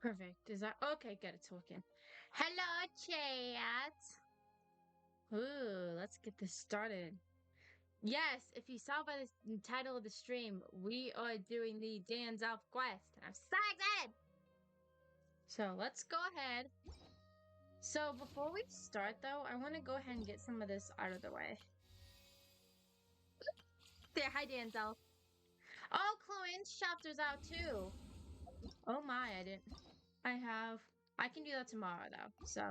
Perfect. Is that okay? Good. It's working. Hello, chat. Ooh, let's get this started. Yes, if you saw by the title of the stream, we are doing the Dainsleif quest. I'm so excited! So let's go ahead. So before we start, though, I want to go ahead and get some of this out of the way. There, hi, Dainsleif. Oh, Chloe's chapter's out too. Oh my, I didn't. I can do that tomorrow though. So.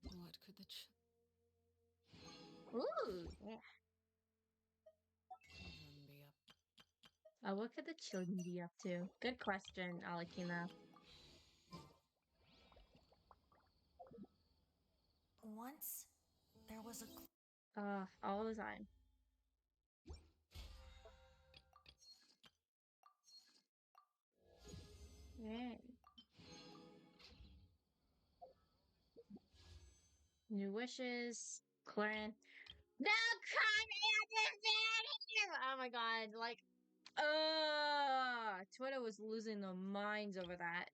What could the Ooh, yeah. children be up? Oh, what could the children be up to? Good question, Alakina. Once there was a All the time. Yeah. New wishes. Clarin. No, come here! Oh my god, like, Twitter was losing their minds over that.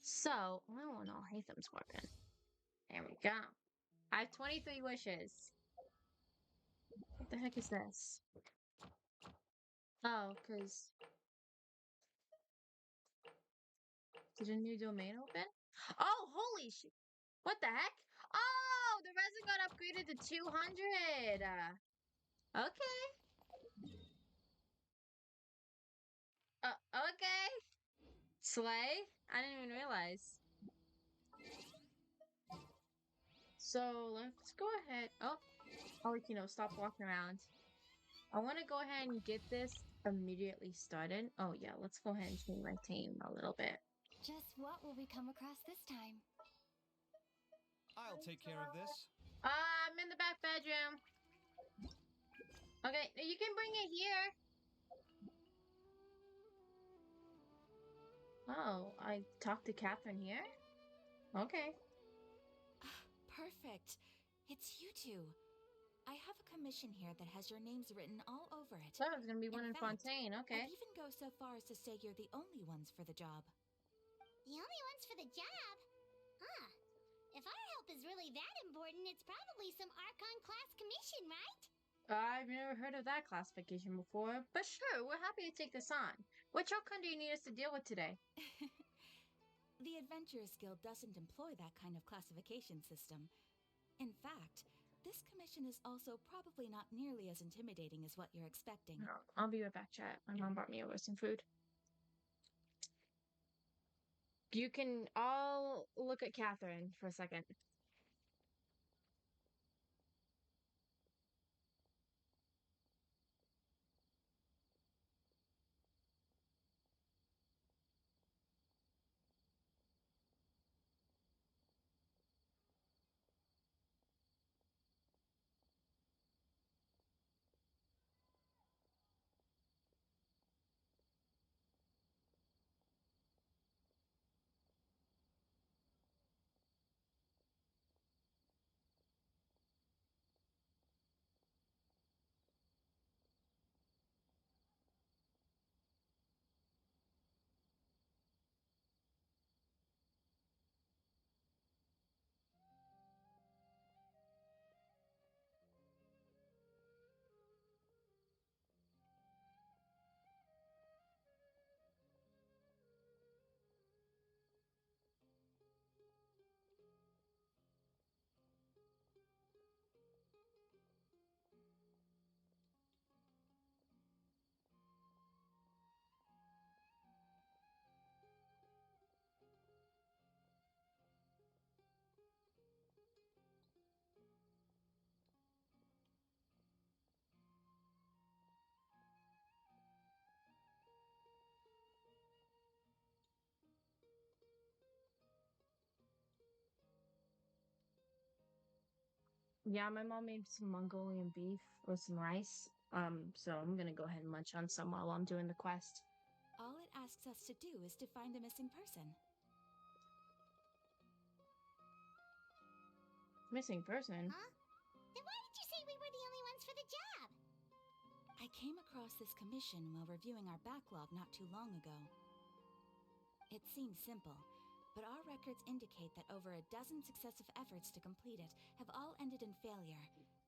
So, oh no, Hatham's working. There we go. I have 23 wishes. What the heck is this? Oh, because... Did a new domain open? Oh, holy shit. What the heck? Oh, the resin got upgraded to 200. Okay. Okay. Slay? I didn't even realize. So, let's go ahead. Oh, stop walking around. I want to go ahead and get this immediately started. Oh, yeah, let's go ahead and change my team a little bit. Just what will we come across this time? I'll take care of this. I'm in the back bedroom. Okay, you can bring it here. Oh, I talked to Catherine here? Okay. Perfect. It's you two. I have a commission here that has your names written all over it. So it's gonna be one in fact, Fontaine, okay. I'd even go so far as to say you're the only ones for the job. The only ones for the job? Huh. If our help is really that important, it's probably some Archon class commission, right? I've never heard of that classification before, but sure, we're happy to take this on. Which Archon do you need us to deal with today? The Adventurers Guild doesn't employ that kind of classification system. In fact, this commission is also probably not nearly as intimidating as what you're expecting. No, I'll be right back, chat. My mom brought me over some food. You can all look at Catherine for a second. Yeah, my mom made some Mongolian beef with some rice. So I'm gonna go ahead and munch on some while I'm doing the quest. All it asks us to do is to find a missing person. Missing person? Huh? Then why did you say we were the only ones for the job? I came across this commission while reviewing our backlog not too long ago. It seems simple, but our records indicate that over a dozen successive efforts to complete it have all ended in failure,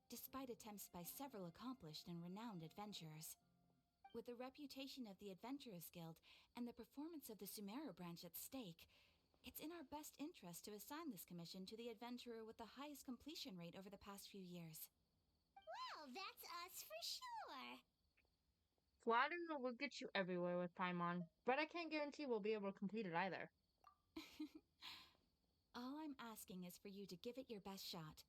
despite attempts by several accomplished and renowned adventurers. With the reputation of the Adventurers Guild and the performance of the Sumeru branch at stake, it's in our best interest to assign this commission to the adventurer with the highest completion rate over the past few years. Well, that's us for sure. Flattering will get you everywhere with Paimon, but I can't guarantee we'll be able to complete it either. All I'm asking is for you to give it your best shot.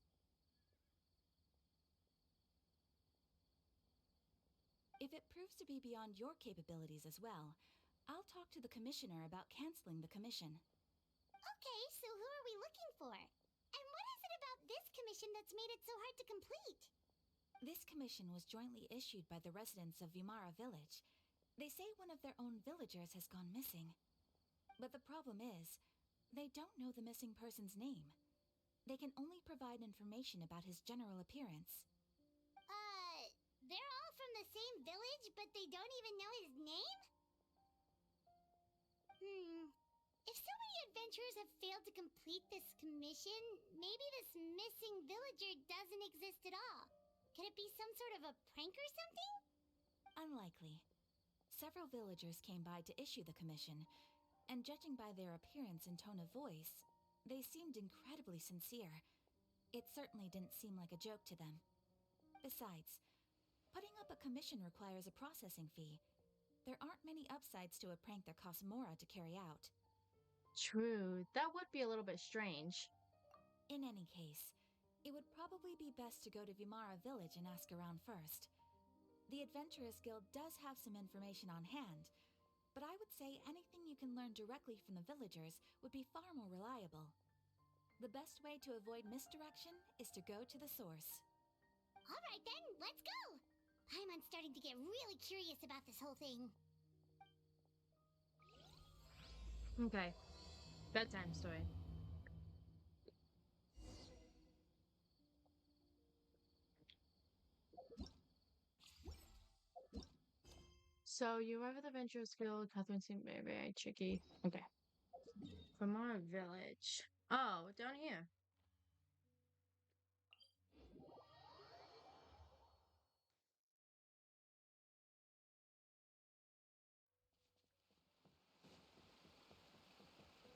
If it proves to be beyond your capabilities as well, I'll talk to the commissioner about canceling the commission. Okay, so who are we looking for? And what is it about this commission that's made it so hard to complete? This commission was jointly issued by the residents of Vimara Village. They say one of their own villagers has gone missing. But the problem is, they don't know the missing person's name. They can only provide information about his general appearance. They're all from the same village, but they don't even know his name? If so many adventurers have failed to complete this commission, maybe this missing villager doesn't exist at all. Could it be some sort of a prank or something? Unlikely. Several villagers came by to issue the commission, and judging by their appearance and tone of voice, they seemed incredibly sincere. It certainly didn't seem like a joke to them. Besides, putting up a commission requires a processing fee. There aren't many upsides to a prank that costs Mora to carry out. True, that would be a little bit strange. In any case, it would probably be best to go to Vimara Village and ask around first. The Adventurers Guild does have some information on hand, but I would say anything you can learn directly from the villagers would be far more reliable. The best way to avoid misdirection is to go to the source. All right then, let's go! Paimon's starting to get really curious about this whole thing. Okay, bedtime story. So you arrive at the Adventurers Guild, Catherine seemed very, very tricky. Okay. From our village. Oh, down here.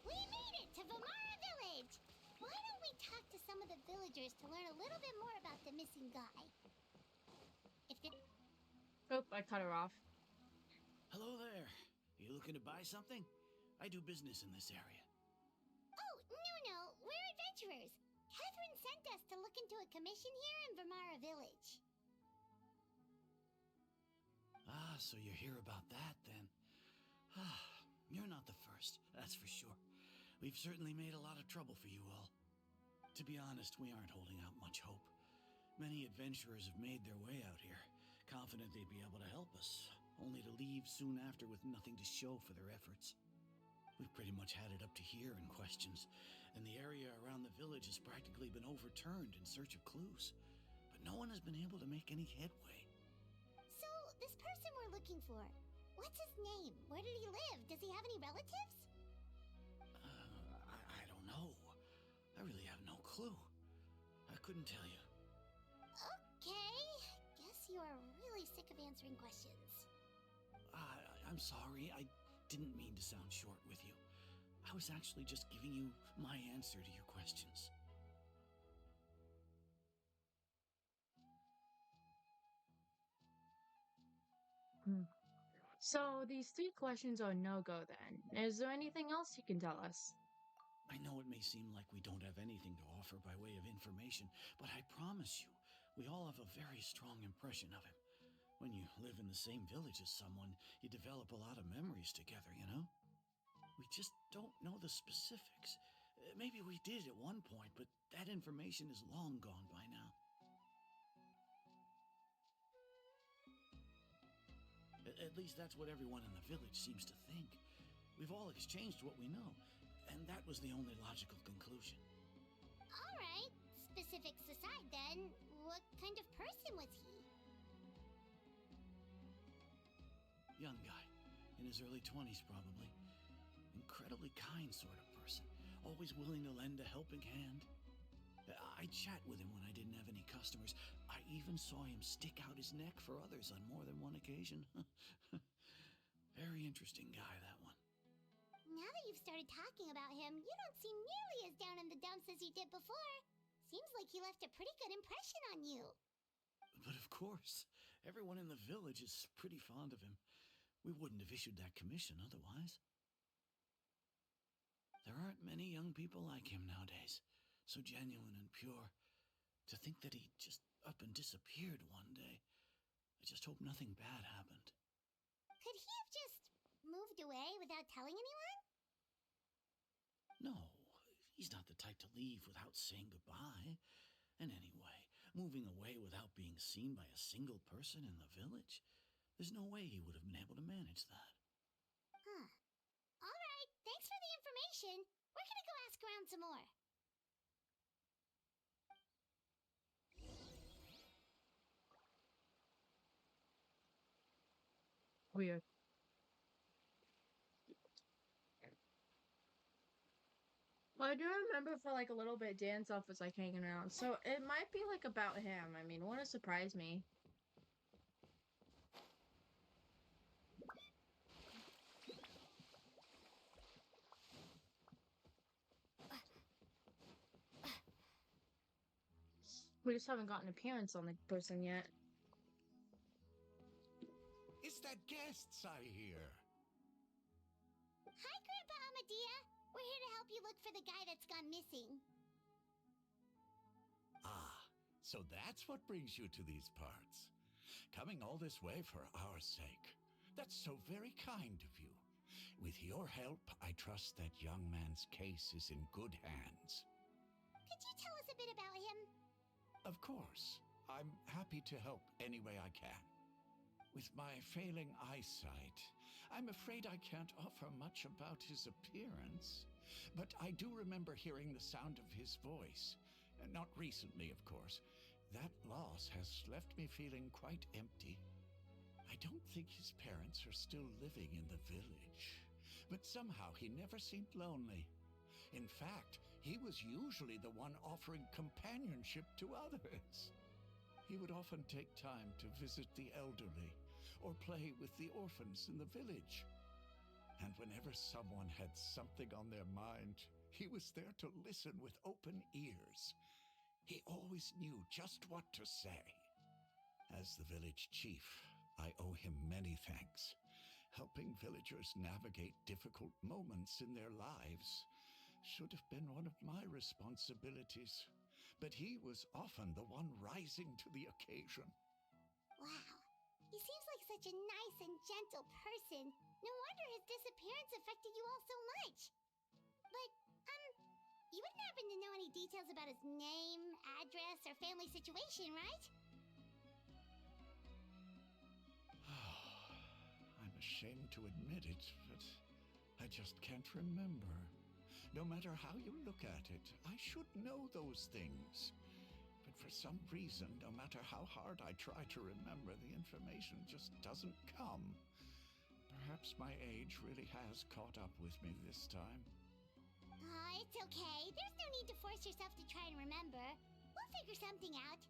We made it to Vimara Village! Why don't we talk to some of the villagers to learn a little bit more about the missing guy? If it... Oh, I cut her off. Hello there. You looking to buy something? I do business in this area. Oh, no, we're adventurers. Catherine sent us to look into a commission here in Vimara Village. Ah, so you're here about that, then. Ah, you're not the first, that's for sure. We've certainly made a lot of trouble for you all. To be honest, we aren't holding out much hope. Many adventurers have made their way out here, confident they'd be able to help us, only to leave soon after with nothing to show for their efforts. We've pretty much had it up to here in questions, and the area around the village has practically been overturned in search of clues. But no one has been able to make any headway. So, this person we're looking for, what's his name? Where did he live? Does he have any relatives? I don't know. I really have no clue. I couldn't tell you. Okay, guess you are really sick of answering questions. I'm sorry, I didn't mean to sound short with you. I was actually just giving you my answer to your questions. So these 3 questions are no-go then. Is there anything else you can tell us? I know it may seem like we don't have anything to offer by way of information, but I promise you, we all have a very strong impression of him. When you live in the same village as someone, you develop a lot of memories together, you know? We just don't know the specifics. Maybe we did at one point, but that information is long gone by now. At least that's what everyone in the village seems to think. We've all exchanged what we know, and that was the only logical conclusion. All right, specifics aside then, what kind of person was he? Young guy, in his early 20s probably. Incredibly kind sort of person, always willing to lend a helping hand. I'd chat with him when I didn't have any customers. I even saw him stick out his neck for others on more than one occasion. Very interesting guy, that one. Now that you've started talking about him, you don't seem nearly as down in the dumps as you did before. Seems like he left a pretty good impression on you. But of course, everyone in the village is pretty fond of him. We wouldn't have issued that commission otherwise. There aren't many young people like him nowadays, so genuine and pure. To think that he just up and disappeared one day. I just hope nothing bad happened. Could he have just moved away without telling anyone? No, he's not the type to leave without saying goodbye. And anyway, moving away without being seen by a single person in the village, there's no way he would have been able to manage that. Huh. Alright, thanks for the information. We're gonna go ask around some more. Weird. Well, I do remember for like a little bit, Dainsleif was like hanging around, so it might be like about him. I mean, wouldn't surprise me. We just haven't gotten an appearance on the person yet. Is that guests I hear? Hi, Grandpa Amadea. We're here to help you look for the guy that's gone missing. Ah, so that's what brings you to these parts. Coming all this way for our sake. That's so very kind of you. With your help, I trust that young man's case is in good hands. Could you tell us a bit about him? Of course. I'm happy to help any way I can. With my failing eyesight, I'm afraid I can't offer much about his appearance. But I do remember hearing the sound of his voice. Not recently, of course. That loss has left me feeling quite empty. I don't think his parents are still living in the village. But somehow he never seemed lonely. In fact, he was usually the one offering companionship to others. He would often take time to visit the elderly or play with the orphans in the village. And whenever someone had something on their mind, he was there to listen with open ears. He always knew just what to say. As the village chief, I owe him many thanks. Helping villagers navigate difficult moments in their lives should have been one of my responsibilities. But he was often the one rising to the occasion. Wow. He seems like such a nice and gentle person. No wonder his disappearance affected you all so much. But, you wouldn't happen to know any details about his name, address, or family situation, right? I'm ashamed to admit it, but I just can't remember. No matter how you look at it, I should know those things. But for some reason, no matter how hard I try to remember, the information just doesn't come. Perhaps my age really has caught up with me this time. It's okay. There's no need to force yourself to try and remember. We'll figure something out.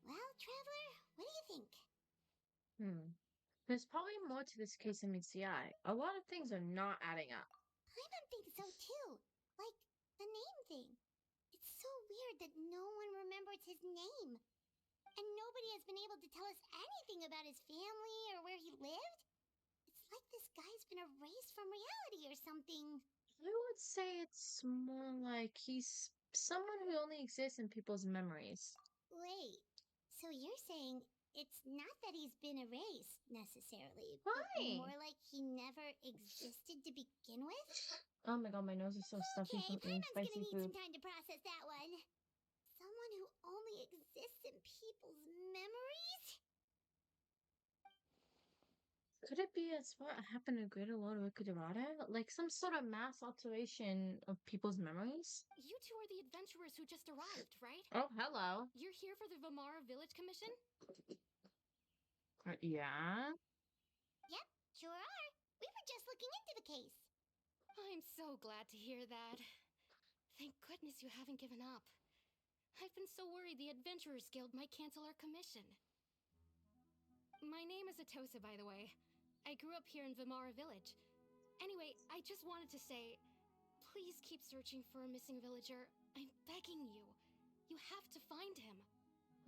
Well, Traveler, what do you think? There's probably more to this case than meets the eye. A lot of things are not adding up. I think so too. Like, the name thing. It's so weird that no one remembers his name. And nobody has been able to tell us anything about his family or where he lived. It's like this guy's been erased from reality or something. I would say it's more like he's someone who only exists in people's memories. Wait, so you're saying it's not that he's been erased, necessarily, Why? but more like he never existed to begin with? Oh my god, my nose is so stuffy Okay, from eating Paimon's gonna spicy need food. some time to process that one. Someone who only exists in people's memories? Could it be as what happened to Greater Lord Wikidorata? Like some sort of mass alteration of people's memories? You two are the adventurers who just arrived, right? Oh, hello. You're here for the Vamara Village Commission? Yeah? Yep, sure are. We were just looking into the case. I'm so glad to hear that. Thank goodness you haven't given up. I've been so worried the Adventurers Guild might cancel our commission. My name is Atosa, by the way. I grew up here in Vamara Village. Anyway, I just wanted to say, please keep searching for a missing villager. I'm begging you. You have to find him.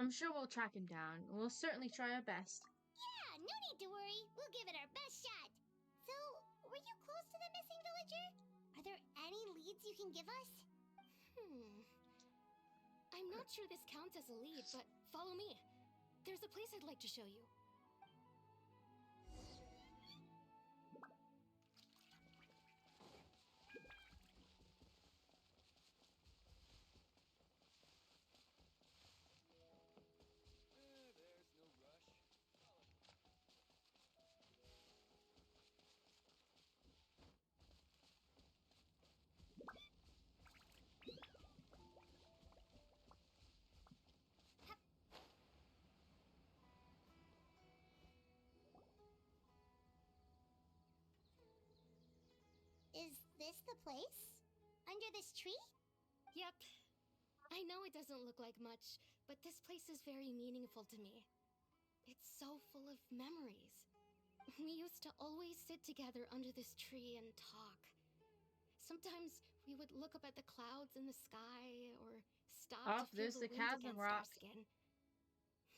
I'm sure we'll track him down. We'll certainly try our best. Yeah, no need to worry. We'll give it our best shot. So, were you close to the missing villager? Are there any leads you can give us? I'm not sure this counts as a lead, but follow me. There's a place I'd like to show you. Is this the place? Under this tree? Yep. I know it doesn't look like much, but this place is very meaningful to me. It's so full of memories. We used to always sit together under this tree and talk. Sometimes we would look up at the clouds in the sky or stop Off to feel this the the wind chasm against our rock. skin.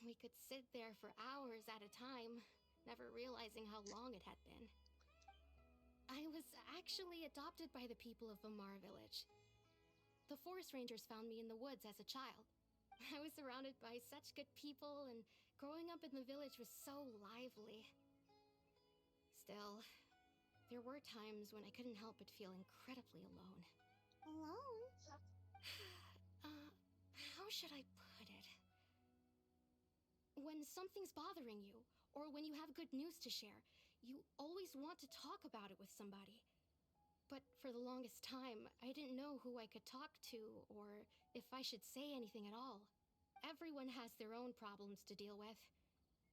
We could sit there for hours at a time, never realizing how long it had been. I was actually adopted by the people of Vamara Village. The forest rangers found me in the woods as a child. I was surrounded by such good people, and growing up in the village was so lively. Still, there were times when I couldn't help but feel incredibly alone. Alone? How should I put it? When something's bothering you, or when you have good news to share, you always want to talk about it with somebody. But for the longest time, I didn't know who I could talk to, or if I should say anything at all. Everyone has their own problems to deal with.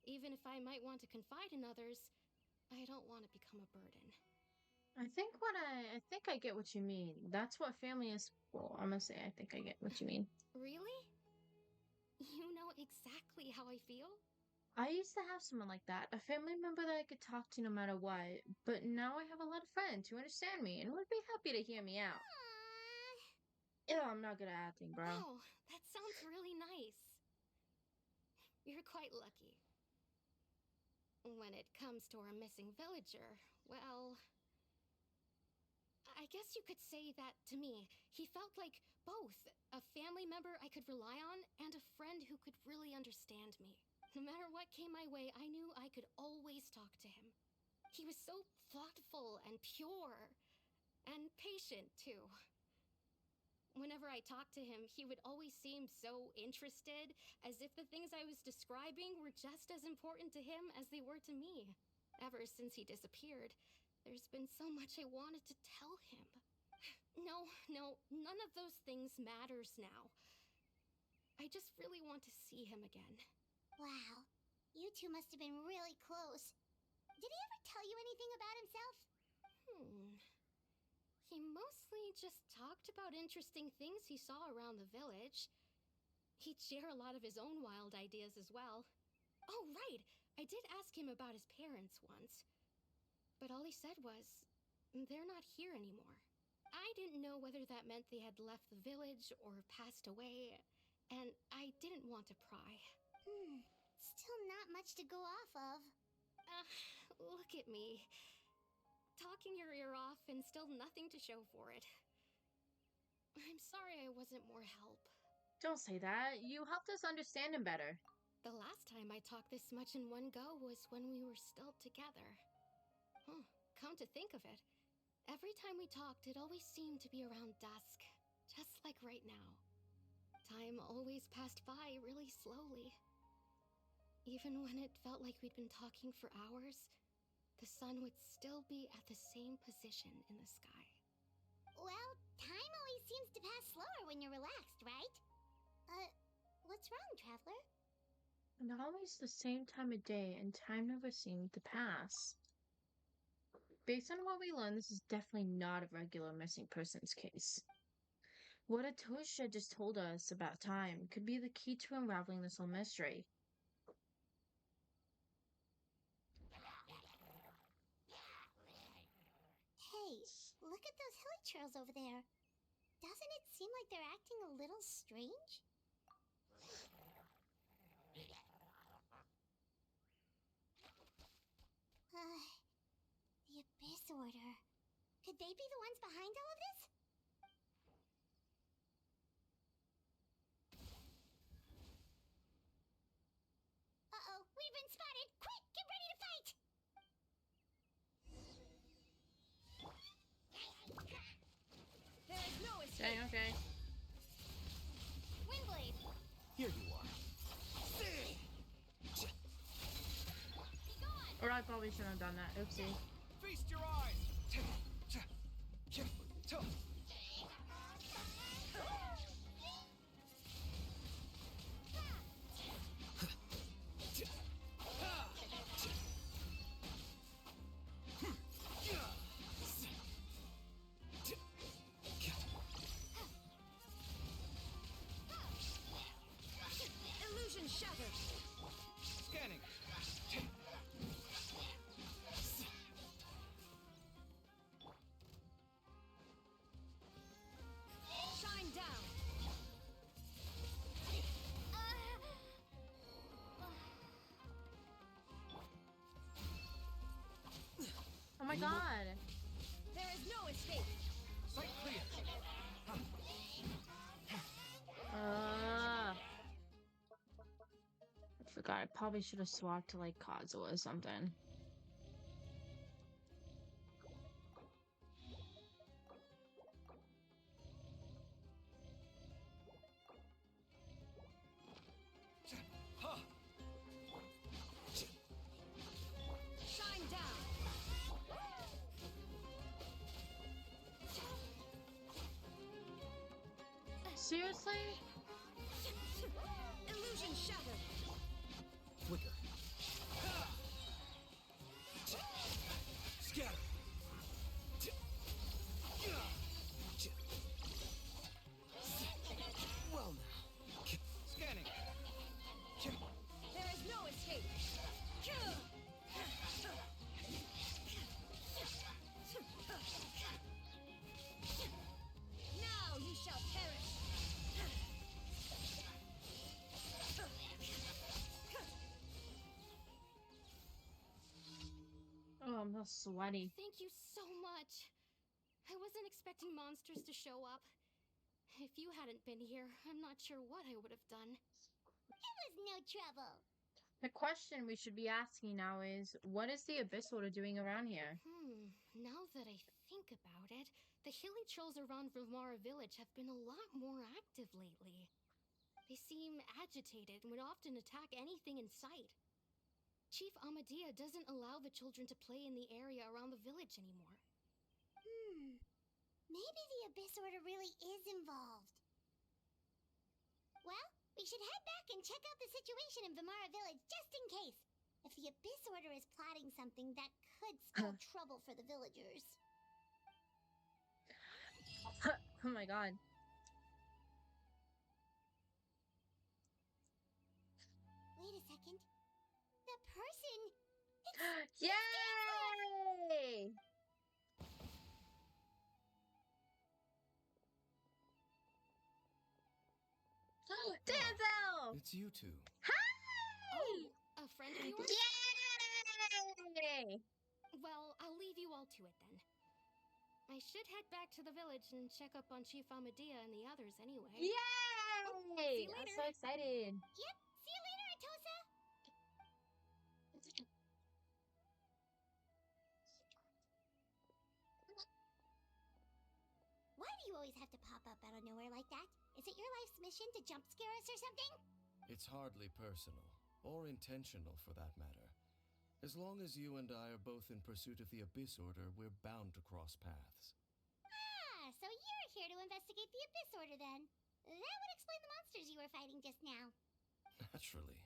Even if I might want to confide in others, I don't want to become a burden. I think I get what you mean. That's what family is for. I'm gonna say I think I get what you mean. Really? You know exactly how I feel? I used to have someone like that, a family member that I could talk to no matter what, but now I have a lot of friends who understand me and would be happy to hear me out. Aww. Ew, I'm not good at acting, bro. Wow, that sounds really nice. You're quite lucky. When it comes to our missing villager, well, I guess you could say that to me. He felt like both a family member I could rely on and a friend who could really understand me. No matter what came my way, I knew I could always talk to him. He was so thoughtful and pure, and patient too. Whenever I talked to him, he would always seem so interested, as if the things I was describing were just as important to him as they were to me. Ever since he disappeared, there's been so much I wanted to tell him. No, none of those things matters now. I just really want to see him again. Wow. You two must have been really close. Did he ever tell you anything about himself? He mostly just talked about interesting things he saw around the village. He'd share a lot of his own wild ideas as well. Oh, right! I did ask him about his parents once. But all he said was, they're not here anymore. I didn't know whether that meant they had left the village or passed away, and I didn't want to pry. Still not much to go off of. Look at me. Talking your ear off and still nothing to show for it. I'm sorry I wasn't more help. Don't say that. You helped us understand him better. The last time I talked this much in one go was when we were still together. Come to think of it, every time we talked, it always seemed to be around dusk, just like right now. Time always passed by really slowly. Even when it felt like we'd been talking for hours, the sun would still be at the same position in the sky. Well, time always seems to pass slower when you're relaxed, right? What's wrong, Traveler? And always the same time of day, and time never seemed to pass. Based on what we learned, this is definitely not a regular missing persons case. What Atosha just told us about time could be the key to unraveling this whole mystery. Hey, look at those hilly churls over there. Doesn't it seem like they're acting a little strange? The Abyss Order. Could they be the ones behind all of this? Uh-oh, we've been spotted! Quick, get ready to fight! There is no escape! Okay, okay. Windblade! Here you are. Be gone! Or I probably shouldn't have done that. Oopsie. Feast your eyes! Illusion shattered! Scanning. Shine down! Oh my god. There is no escape! Sight clear. I forgot. I probably should have swapped to like Kazuha or something. Shine down! Seriously? Illusion shattered! Flicker. Scatter. Well now. Scanning. There is no escape! Now you shall perish! Oh, I'm so sweaty. Thank you so much. I wasn't expecting monsters to show up. If you hadn't been here, I'm not sure what I would have done. It was no trouble. The question we should be asking now is, what is the Abyss Order doing around here? Now that I think about it, the hilly trolls around Vilmara village have been a lot more active lately. They seem agitated and would often attack anything in sight. Chief Amadea doesn't allow the children to play in the area around the village anymore. Maybe the Abyss Order really is involved. Well, we should head back and check out the situation in Vimara village just in case. If the Abyss Order is plotting something that could spell trouble for the villagers. Oh my god. Wait a second. The person... Yay! Denzel! It's you two. Hi! A friend of yours? Yay! Well, I'll leave you all to it then. I should head back to the village and check up on Chief Amadea and the others anyway. Yay! see you I'm later. so excited. Yep, see you later, Atosa! Why do you always have to pop up out of nowhere like that? Is it your life's mission to jump scare us or something? It's hardly personal, or intentional for that matter. As long as you and I are both in pursuit of the Abyss Order, we're bound to cross paths. Ah, so you're here to investigate the Abyss Order then. That would explain the monsters you were fighting just now. Naturally.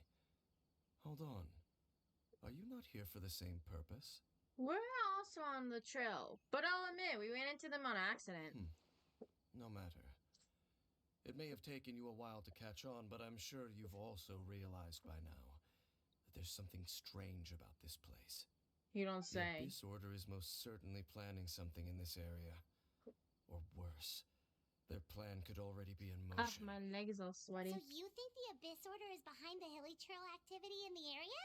Hold on. Are you not here for the same purpose? We're also on the trail, but I'll admit we ran into them on accident. No matter. It may have taken you a while to catch on, but I'm sure you've also realized by now that there's something strange about this place. You don't The say. Abyss Order is most certainly planning something in this area. Or worse, their plan could already be in Ah, motion. my legs are sweaty. So you think the Abyss Order is behind the Hilly Trail activity in the area?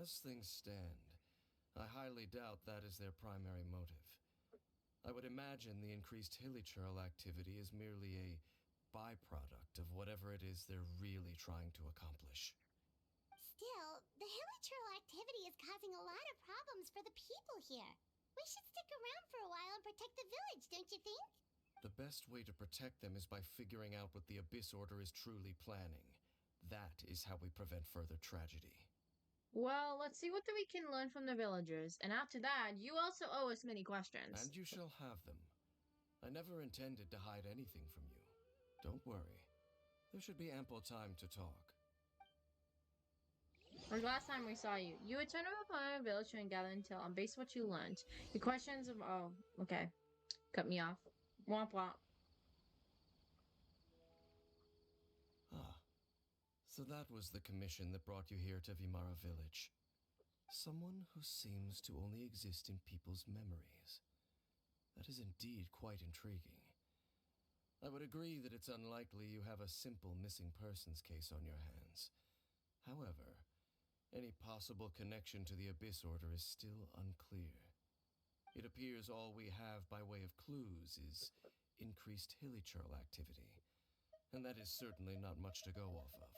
As things stand, I highly doubt that is their primary motive. I would imagine the increased Hilly Trail activity is merely a byproduct of whatever it is they're really trying to accomplish. Still, the Hilly Trail activity is causing a lot of problems for the people here. We should stick around for a while and protect the village, don't you think? The best way to protect them is by figuring out what the Abyss Order is truly planning. That is how we prevent further tragedy. Well, let's see what we can learn from the villagers, and after that, you also owe us many questions. And you shall have them. I never intended to hide anything from you. Don't worry. There should be ample time to talk. Like last time we saw you, you returned to a planet village and gathered intel on base what you learned. Your questions of okay. Cut me off. Womp womp. Ah. So that was the commission that brought you here to Vimara Village. Someone who seems to only exist in people's memories. That is indeed quite intriguing. I would agree that it's unlikely you have a simple missing persons case on your hands. However, any possible connection to the Abyss Order is still unclear. It appears all we have by way of clues is increased Hilly Trail activity, and that is certainly not much to go off of.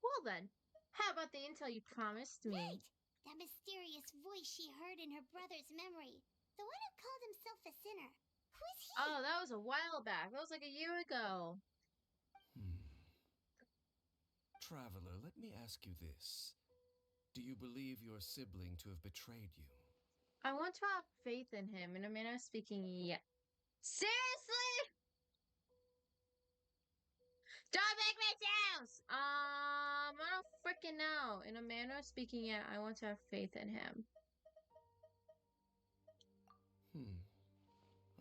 Well then, how about the intel you promised me? Right! That mysterious voice she heard in her brother's memory. The one who called himself a sinner. Who is he? Oh, that was a while back. That was like a year ago. Traveler, let me ask you this. Do you believe your sibling to have betrayed you? I want to have faith in him. In a manner of speaking, yeah. Seriously? Don't make me sounds! I don't freaking know. In a manner of speaking, yeah, I want to have faith in him.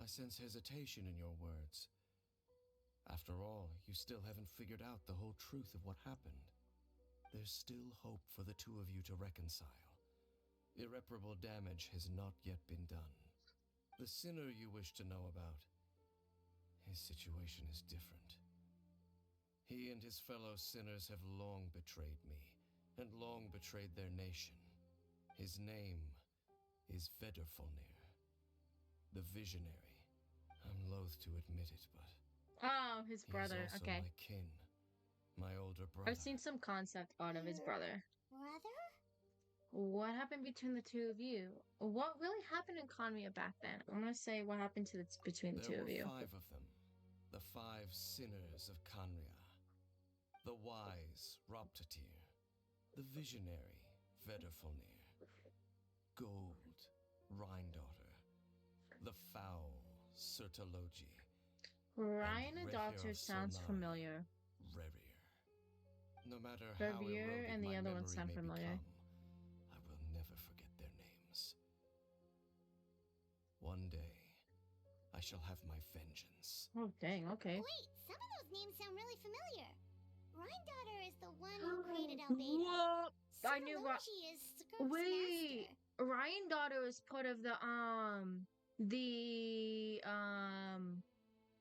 I sense hesitation in your words. After all, you still haven't figured out the whole truth of what happened. There's still hope for the two of you to reconcile. Irreparable damage has not yet been done. The sinner you wish to know about, his situation is different. He and his fellow sinners have long betrayed me, and long betrayed their nation. His name is Vedrfolnir, the Visionary. I'm loath to admit it, but Oh, his he brother. is also Okay. my kin, my older brother. I've seen some concept art of his brother. Brother? What happened between the two of you? What really happened in Conria back then? I'm gonna say what happened between the two There of you. were 5 of them, the 5 sinners of Conria. The wise Roptatir, the visionary Vedrfolnir, Gold Rhindaughter, the foul Sertologi, Ryan and Rehyr Daughter sounds Sonar. familiar. Rerir. No matter how Revier eroded and the my other ones memory sound may familiar. become, I will never forget their names. One day, I shall have my vengeance. Oh dang, okay. Wait, some of those names sound really familiar. Rhindaughter is the one who created Albedo. What? I knew Sertologi is Skirt's Wait, master. Ryan Daughter is part of the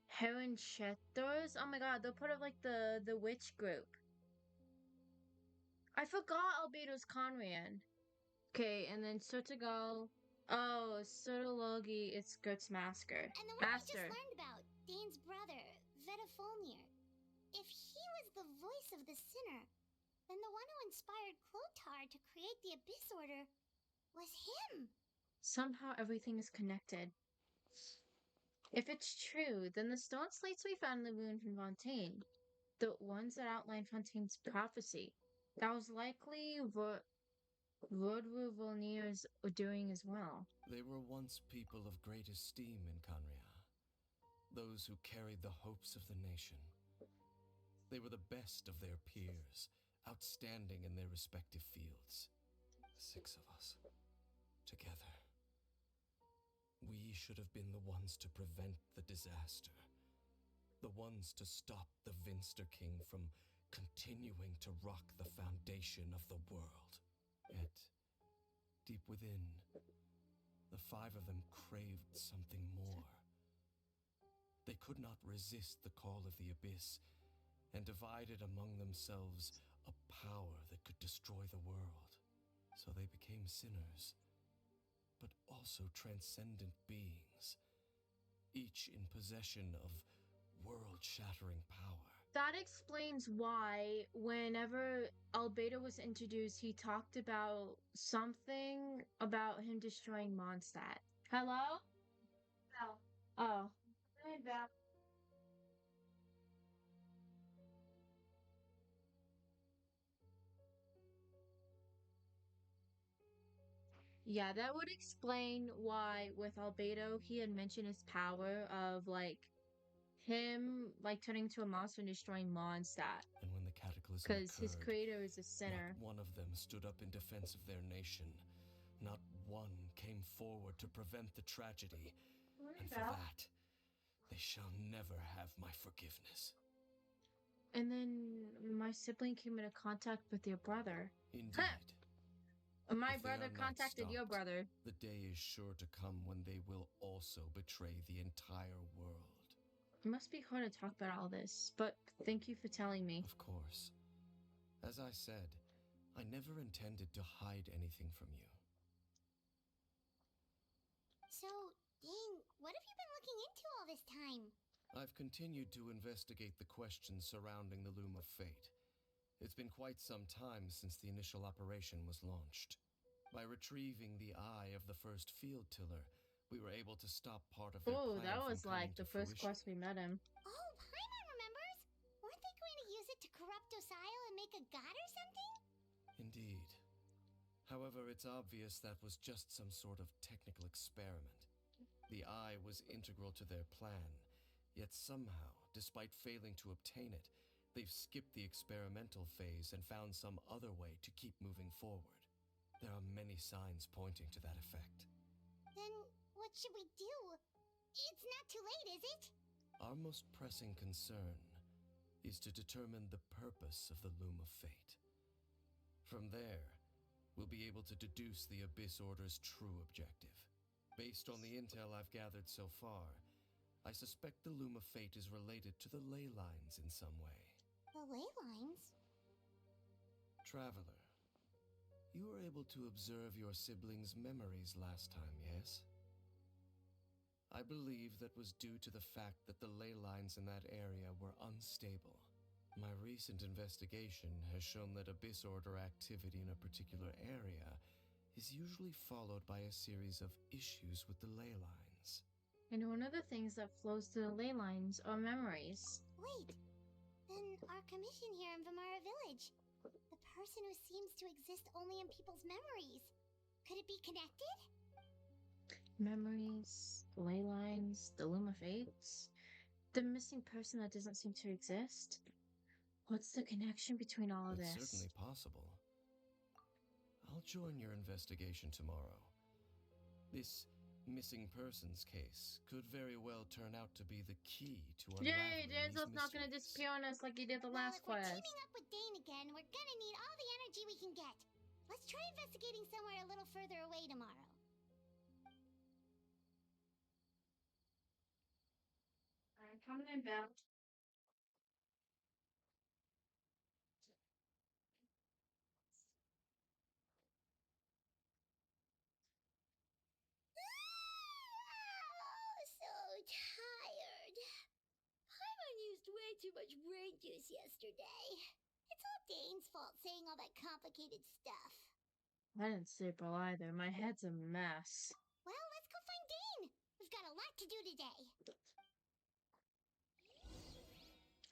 Heron Shetters. Oh my god, they're part of like the witch group. I forgot Albedo's Conran. Okay, and then Sertigal. Oh, Sertologi is Skirt's master. And the one we Master. just learned about, Dane's brother, Vedrfolnir. If he was the voice of the sinner, then the one who inspired Clotar to create the Abyss Order was him. Somehow everything is connected. If it's true, then the stone slates we found in the ruin from Fontaine, the ones that outline Fontaine's prophecy, that was likely What were Volnir's doing as well? They were once people of great esteem in Canria, those who carried the hopes of the nation. They were the best of their peers, outstanding in their respective fields. 6 of us, together. We should have been the ones to prevent the disaster. The ones to stop the Vinster King from continuing to rock the foundation of the world. Yet, deep within, the 5 of them craved something more. They could not resist the call of the Abyss, and divided among themselves a power that could destroy the world. So they became sinners, but also transcendent beings, each in possession of world-shattering power. That explains why whenever Albedo was introduced, he talked about something about him destroying Mondstadt. Hello? Bell. Oh. Hey, Bell. Yeah, that would explain why with Albedo he had mentioned his power of like him like turning into a monster and destroying Mondstadt. And when the cataclysm Because his occurred, creator is a sinner. not one of them stood up in defense of their nation. Not one came forward to prevent the tragedy. And for that, they shall never have my forgiveness. And then my sibling came into contact with your brother. Indeed. My If they brother are not contacted your stopped, brother. The day is sure to come when they will also betray the entire world. It must be hard to talk about all this, but thank you for telling me. Of course. As I said, I never intended to hide anything from you. So, Dane, what have you been looking into all this time? I've continued to investigate the questions surrounding the Loom of Fate. It's been quite some time since the initial operation was launched. By retrieving the eye of the first field tiller, we were able to stop part of their plan that from was coming like to the first fruition. quest we met him. Oh, Paimon remembers! Weren't they going to use it to corrupt Osial and make a god or something? Indeed. However, it's obvious that was just some sort of technical experiment. The eye was integral to their plan, yet somehow, despite failing to obtain it, they've skipped the experimental phase and found some other way to keep moving forward. There are many signs pointing to that effect. Then what should we do? It's not too late, is it? Our most pressing concern is to determine the purpose of the Loom of Fate. From there, we'll be able to deduce the Abyss Order's true objective. Based on the intel I've gathered so far, I suspect the Loom of Fate is related to the ley lines in some way. The ley lines? Traveler, you were able to observe your siblings' memories last time, yes? I believe that was due to the fact that the ley lines in that area were unstable. My recent investigation has shown that Abyss Order activity in a particular area is usually followed by a series of issues with the ley lines. And one of the things that flows through the ley lines are memories. Wait, then our commission here in Vimara Village, the person who seems to exist only in people's memories, could it be connected? Memories, the ley lines, the Loom of Fates, the missing person that doesn't seem to exist. What's the connection between all of It's this? certainly possible. I'll join your investigation tomorrow. This missing persons case could very well turn out to be the key to unraveling Yay, Dainsleif's these not gonna mysteries. disappear on us like he did the last Well, if we're quest. teaming up with Dane again, we're gonna need all the energy we can get. Let's try investigating somewhere a little further away tomorrow. I'm coming in, Belle. Oh, so tired. Paimon used way too much brain juice yesterday. It's all Dane's fault saying all that complicated stuff. I didn't sleep well either. My head's a mess. Well, let's go find Dane. We've got a lot to do today.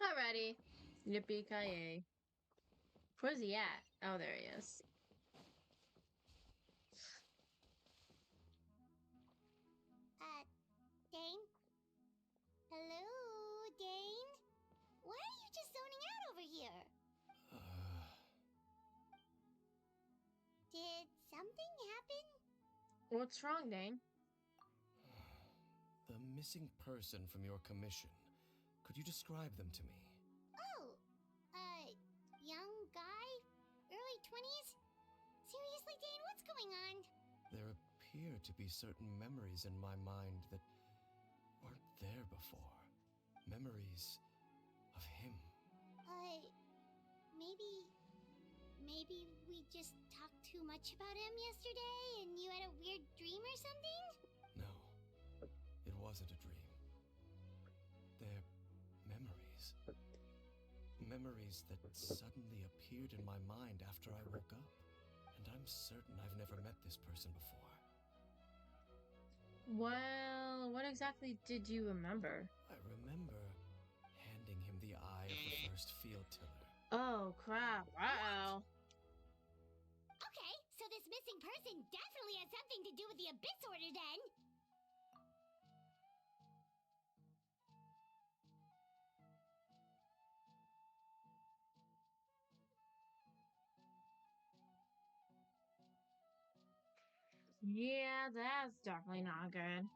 Alrighty. Yippee-ki-yay. Where's he at? Oh, there he is. What's wrong, Dane? The missing person from your commission. Could you describe them to me? Oh, young guy? Early 20s? Seriously, Dane, what's going on? There appear to be certain memories in my mind that weren't there before. Memories of him. Maybe we just talked too much about him yesterday and you had a weird dream or something? No, it wasn't a dream. They're memories. Memories that suddenly appeared in my mind after I woke up. And I'm certain I've never met this person before. Well, what exactly did you remember? I remember handing him the eye of the first field tiller. Oh, crap. Wow. Okay, so this missing person definitely has something to do with the Abyss Order then. Yeah, that's definitely not good.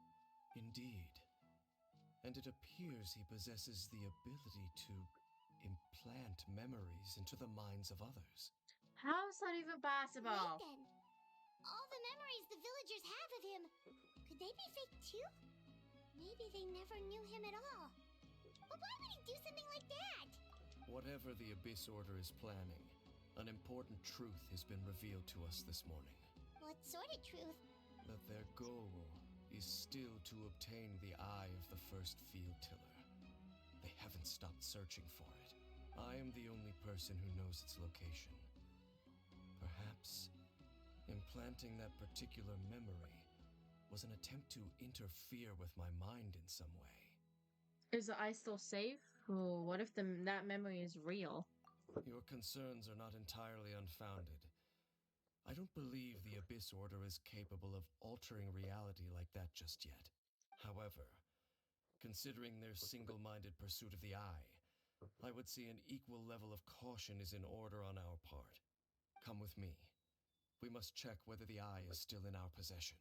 Indeed. And it appears he possesses the ability to implant memories into the minds of others. How is that even possible? Wait then. All the memories the villagers have of him, could they be fake too? Maybe they never knew him at all. But why would he do something like that? Whatever the Abyss Order is planning, an important truth has been revealed to us this morning. What sort of truth? That their goal is still to obtain the eye of the first field tiller. They haven't stopped searching for it. I am the only person who knows its location. Perhaps implanting that particular memory was an attempt to interfere with my mind in some way. Is the eye still safe? Or what if that memory is real? Your concerns are not entirely unfounded. I don't believe the Abyss Order is capable of altering reality like that just yet. However, considering their single-minded pursuit of the eye, I would say an equal level of caution is in order on our part. Come with me. We must check whether the eye is still in our possession.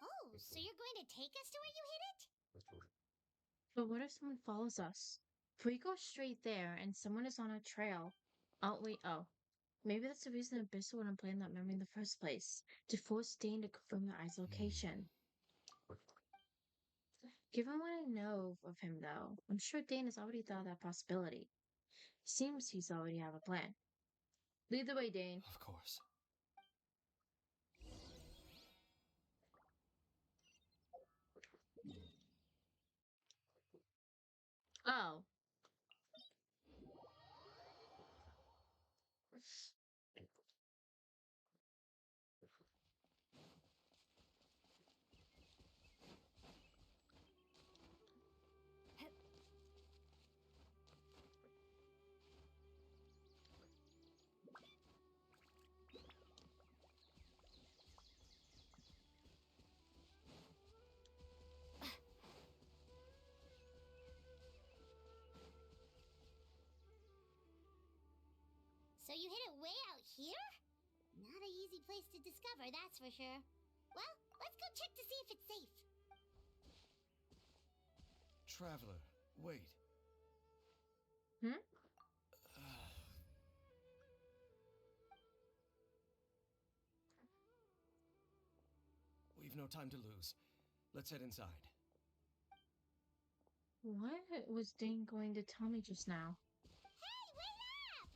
Oh, so you're going to take us to where you hid it? But what if someone follows us? If we go straight there and someone is on our trail, aren't we? Oh, maybe that's the reason Abyss would implant that memory in the first place, to force Dane to confirm the eye's location. Given what I know of him, though, I'm sure Dane has already thought of that possibility. Seems he's already have a plan. Lead the way, Dane. Of course. Oh. So you hid it way out here? Not an easy place to discover, that's for sure. Well, let's go check to see if it's safe. Traveler, wait. Hmm? We've no time to lose. Let's head inside. What was Dane going to tell me just now? Hey, wait up!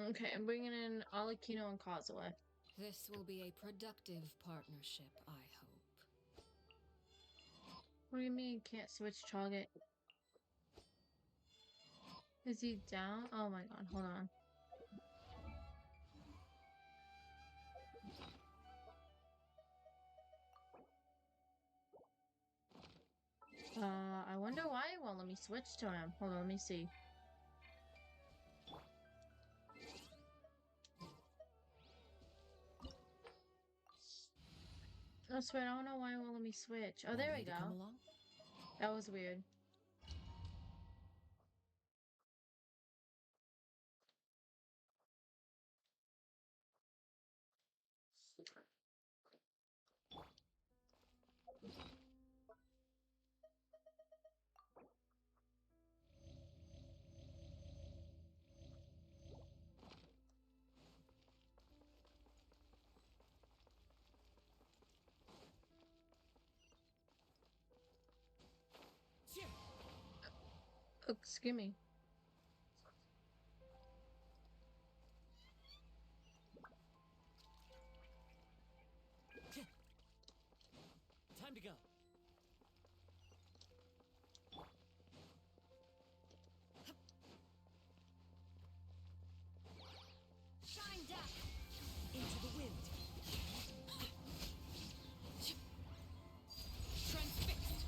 Okay, I'm bringing in Alakino and Kazuha. This will be a productive partnership, I hope. What do you mean can't switch target? Is he down? Oh my god, hold on. I wonder why it won't let me switch to him. Hold on, let me see. Oh, swear, I don't know why it won't let me switch. Oh, there Want we me to go. come along? That was weird. Excuse me. Time to go. Shine down into the wind. Transfixed.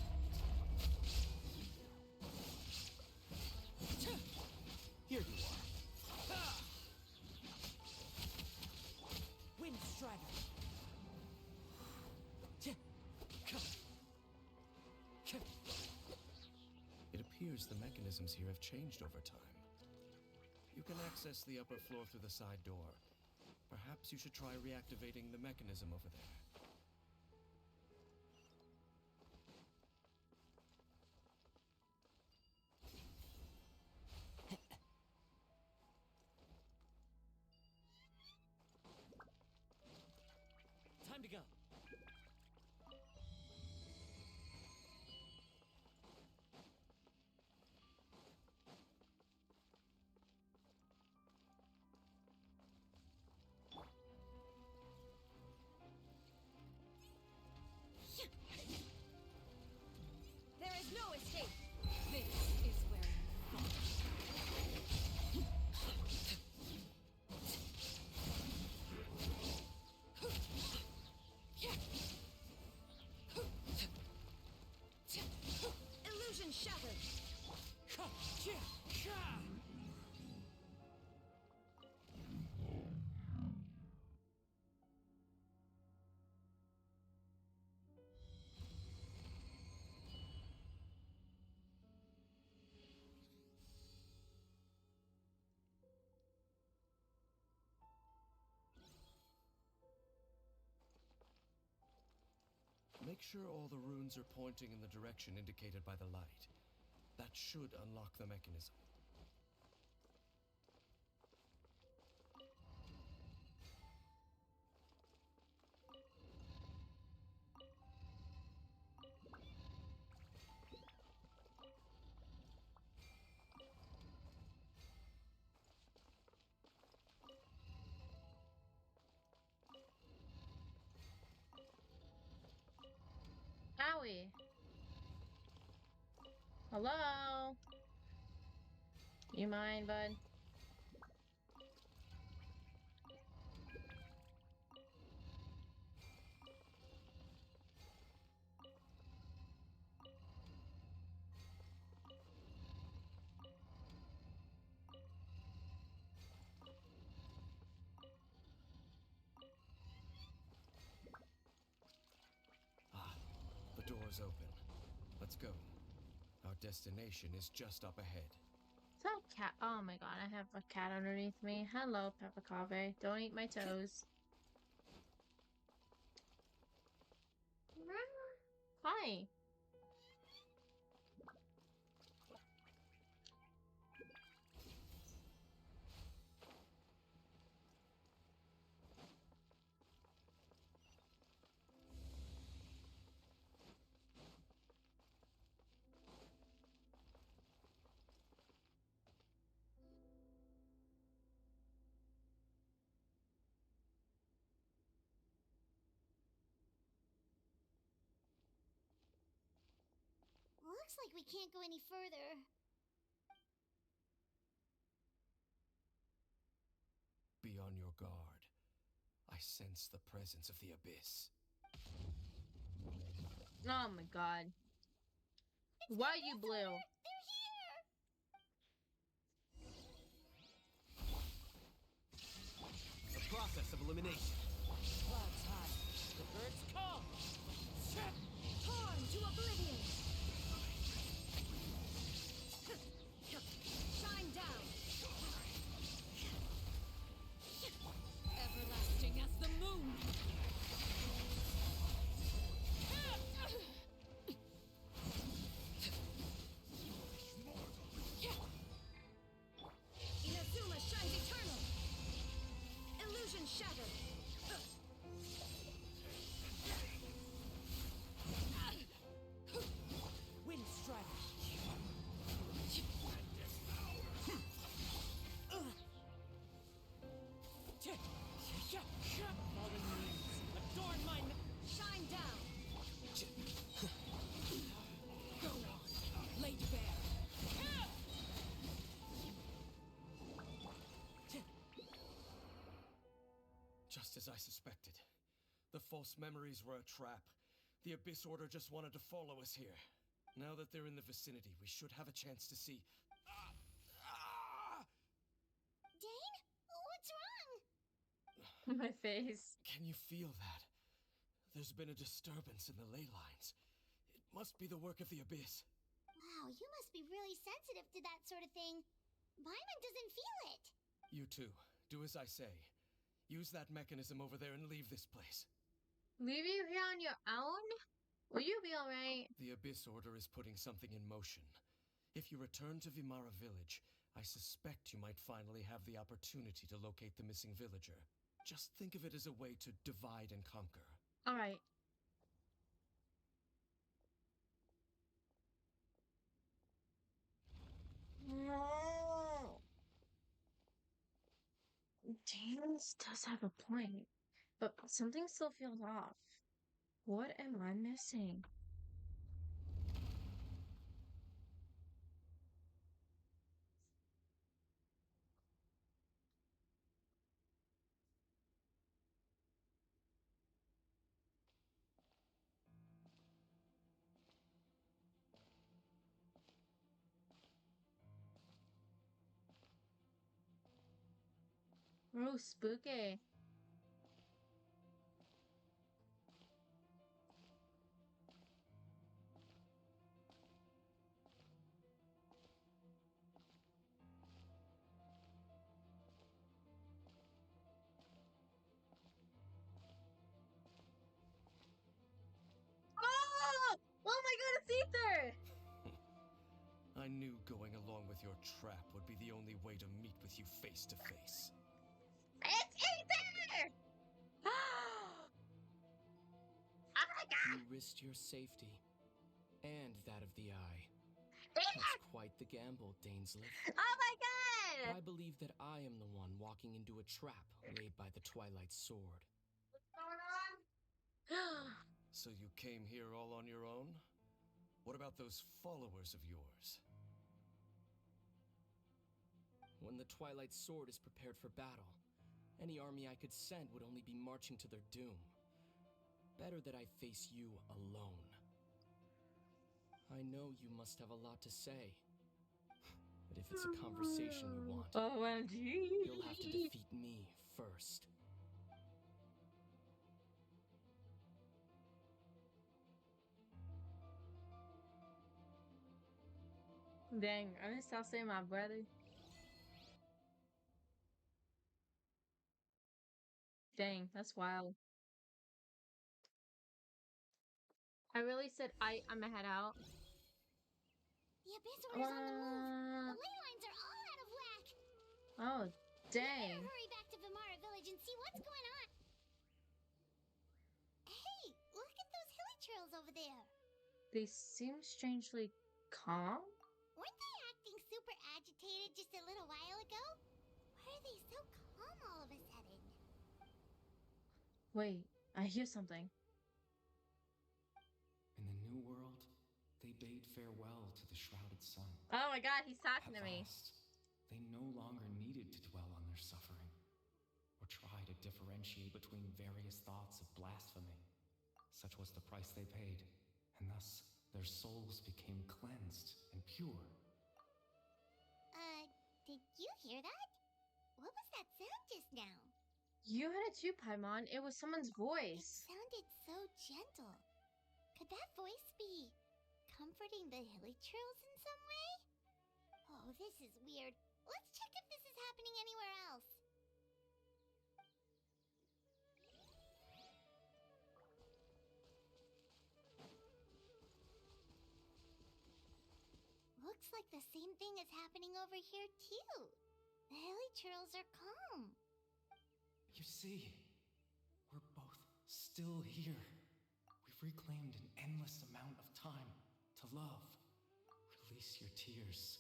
Here you are. Wind Strider. It appears the mechanisms here have changed over time. You can access the upper floor through the side door. Perhaps you should try reactivating the mechanism over there. Time to go. There is no escape. This is where you fall. Illusion shattered. Make sure all the runes are pointing in the direction indicated by the light. That should unlock the mechanism. Owie. Hello? You mind, bud? The door's open. Let's go. Our destination is just up ahead. Is that cat? Oh my god, I have a cat underneath me. Hello, Peppa. Don't eat my toes. Hi. Looks like we can't go any further. Be on your guard. I sense the presence of the abyss. Oh my god. Why you blue? They're here! The process of elimination. Clouds high. The birds come. expected. The false memories were a trap. The Abyss Order just wanted to follow us here. Now that they're in the vicinity, we should have a chance to see... Dane? What's wrong? My face. Can you feel that? There's been a disturbance in the ley lines. It must be the work of the Abyss. Wow, you must be really sensitive to that sort of thing. Paimon doesn't feel it. You too. Do as I say. Use that mechanism over there and leave this place. Leave you here on your own? Will you be alright? The Abyss Order is putting something in motion. If you return to Vimara Village, I suspect you might finally have the opportunity to locate the missing villager. Just think of it as a way to divide and conquer. Alright. No. James does have a point, but something still feels off. What am I missing? Oh, spooky. Oh! Oh my god, it's Ether! I knew going along with your trap would be the only way to meet with you face to face. It's Ether! Oh my god! You risked your safety and that of the Eye. Ether! That's quite the gamble, Dainsleif. Oh my god! I believe that I am the one walking into a trap laid by the Twilight Sword. What's going on? So you came here all on your own? What about those followers of yours? When the Twilight Sword is prepared for battle, any army I could send would only be marching to their doom. Better that I face you alone. I know you must have a lot to say. But if it's a conversation you want, OMG. you'll have to defeat me first. Dang, I'm gonna stop saying my brother. Dang, that's wild. I really said I'm gonna head out. The Abyss Order's on the move. The ley lines are all out of whack. Oh, We dang. better hurry back to Vimara Village and see what's going on. Hey, look at those hilly trails over there. They seem strangely calm. Weren't they acting super agitated just a little while ago? Why are they so calm all of a sudden? Wait, I hear something. In the new world, they bade farewell to the shrouded sun. Oh my god, he's talking At to me. last, they no longer needed to dwell on their suffering, or try to differentiate between various thoughts of blasphemy. Such was the price they paid, and thus their souls became cleansed and pure. Did you hear that? What was that sound just now? You heard it too, Paimon. It was someone's It voice. sounded so gentle. Could that voice be comforting the hilly trails in some way? Oh, this is weird. Let's check if this is happening anywhere else. Looks like the same thing is happening over here too. The hilly trails are calm. You see, we're both still here. We've reclaimed an endless amount of time to love. Release your tears.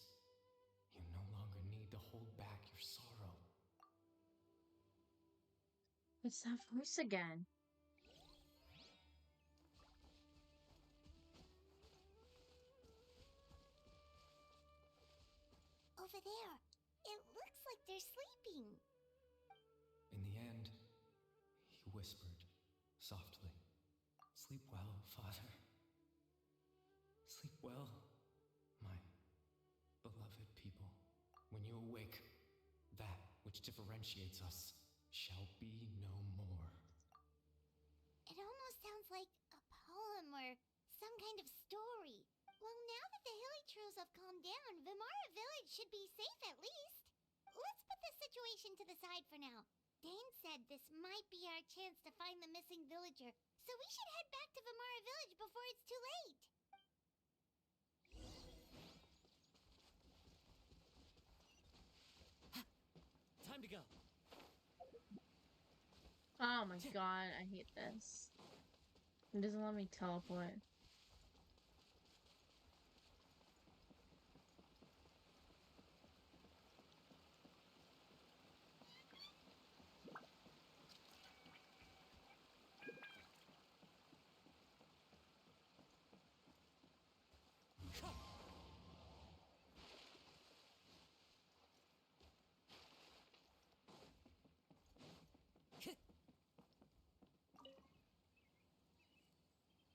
You no longer need to hold back your sorrow. It's that voice again. Over there. It looks like they're sleeping. In the end, he whispered, softly, "Sleep well, Father. Sleep well, my beloved people. When you awake, that which differentiates us shall be no more." It almost sounds like a poem or some kind of story. Well, now that the Hilly have calmed down, Vimara Village should be safe at least. Let's put this situation to the side for now. Dane said this might be our chance to find the missing villager, so we should head back to Vimara Village before it's too late. Time to go. Oh my god, I hate this. It doesn't let me teleport.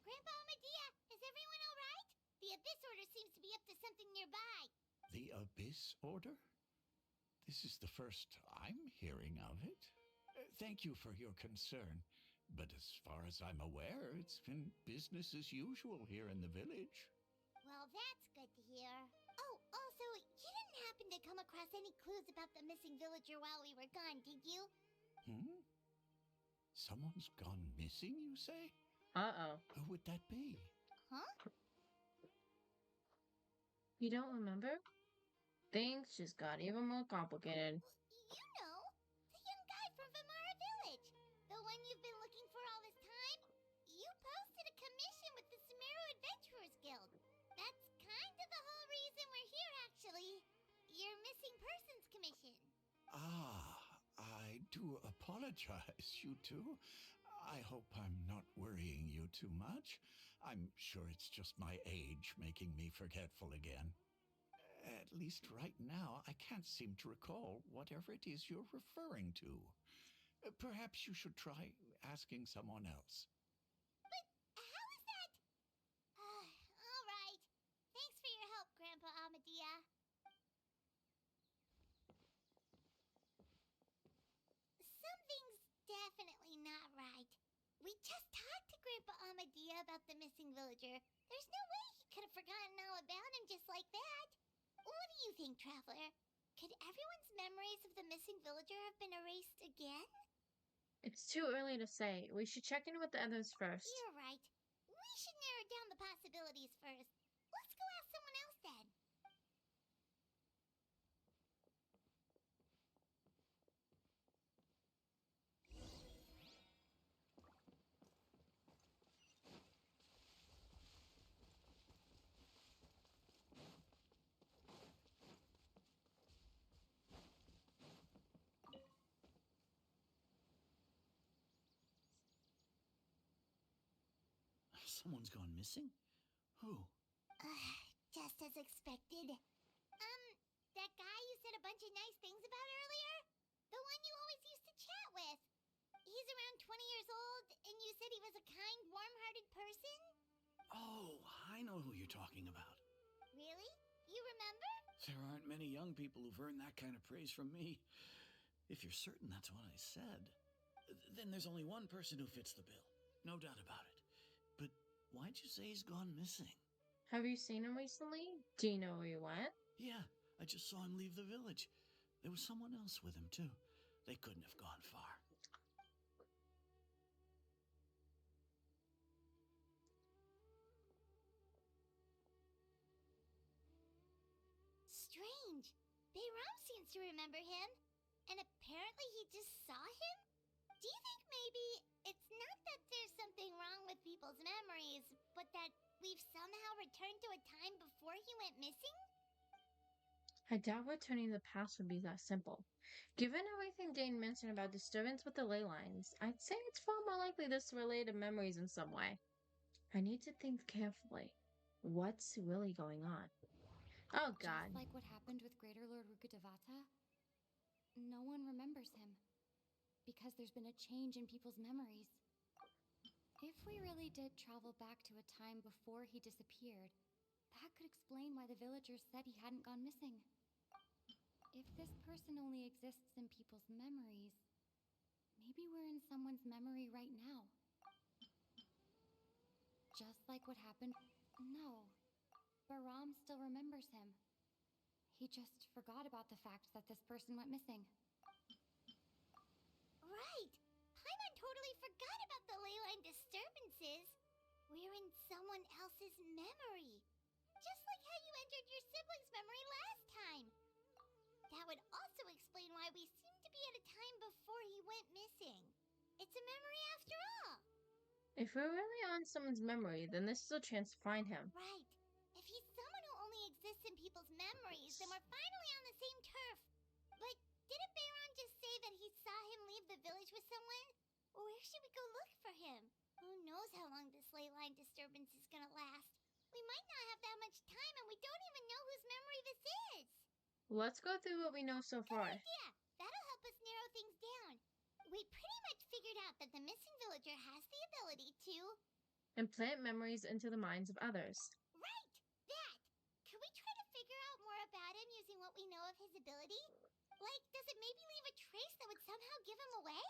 Grandpa Medea, is everyone alright? The Abyss Order seems to be up to something nearby. The Abyss Order? This is the first I'm hearing of it. Thank you for your concern, but as far as I'm aware, it's been business as usual here in the village. Well, that's good to hear. Oh, also, you didn't happen to come across any clues about the missing villager while we were gone, did you? Someone's gone missing, you say? Uh-oh. Who would that be? Huh? You don't remember? Things just got even more complicated. You know, the young guy from Vimara Village. The one you've been looking for all this time. You posted a commission with the Sumeru Adventurers Guild. That's kind of the whole reason we're here, actually. Your missing persons commission. I do apologize, you two. I hope I'm not worrying you too much. I'm sure it's just my age making me forgetful again. At least right now, I can't seem to recall whatever it is you're referring to. Perhaps you should try asking someone else. But how is that? All right. Thanks for your help, Grandpa Amadea. Something's definitely not right. We just talked to Grandpa Amadea about the missing villager. There's no way he could have forgotten all about him just like that. What do you think, Traveler? Could everyone's memories of the missing villager have been erased again? It's too early to say. We should check in with the others first. You're right. We should narrow down the possibilities first. Let's go ask someone else then. Someone's gone missing? Who? Just as expected. That guy you said a bunch of nice things about earlier? The one you always used to chat with. He's around 20 years old, and you said he was a kind, warm-hearted person? Oh, I know who you're talking about. Really? You remember? There aren't many young people who've earned that kind of praise from me. If you're certain that's what I said, then there's only one person who fits the bill. No doubt about it. But why'd you say he's gone missing? Have you seen him recently? Do you know where he went? Yeah, I just saw him leave the village. There was someone else with him, too. They couldn't have gone far. Strange. Bayram seems to remember him. And apparently he just saw him? Do you think maybe it's not that there's something wrong with people's memories, but that we've somehow returned to a time before he went missing? I doubt returning to the past would be that simple. Given everything Dane mentioned about disturbance with the ley lines, I'd say it's far more likely this related memories in some way. I need to think carefully. What's really going on? Oh god. Just like what happened with Greater Lord Rukkhadevata, no one remembers him. because there's been a change in people's memories. If we really did travel back to a time before he disappeared, that could explain why the villagers said he hadn't gone missing. If this person only exists in people's memories, maybe we're in someone's memory right now. Just like what happened. No, Baram still remembers him. He just forgot about the fact that this person went missing. Right! Paimon totally forgot about the ley line disturbances. We're in someone else's memory. Just like how you entered your sibling's memory last time. That would also explain why we seem to be at a time before he went missing. It's a memory after all. If we're really on someone's memory, then this is a chance to find him. Right. If he's someone who only exists in people's memories, then we're finally on the same turf. But didn't Bayron just say that he saw him leave the village with someone? Where should we go look for him? Who knows how long this ley line disturbance is gonna last? We might not have that much time, and we don't even know whose memory this is. Let's go through what we know so far. Good idea. That'll help us narrow things down. We pretty much figured out that the missing villager has the ability to... implant memories into the minds of others. Right! That! Can we try to figure out more about him using what we know of his ability? Like, does it maybe leave a trace that would somehow give him away?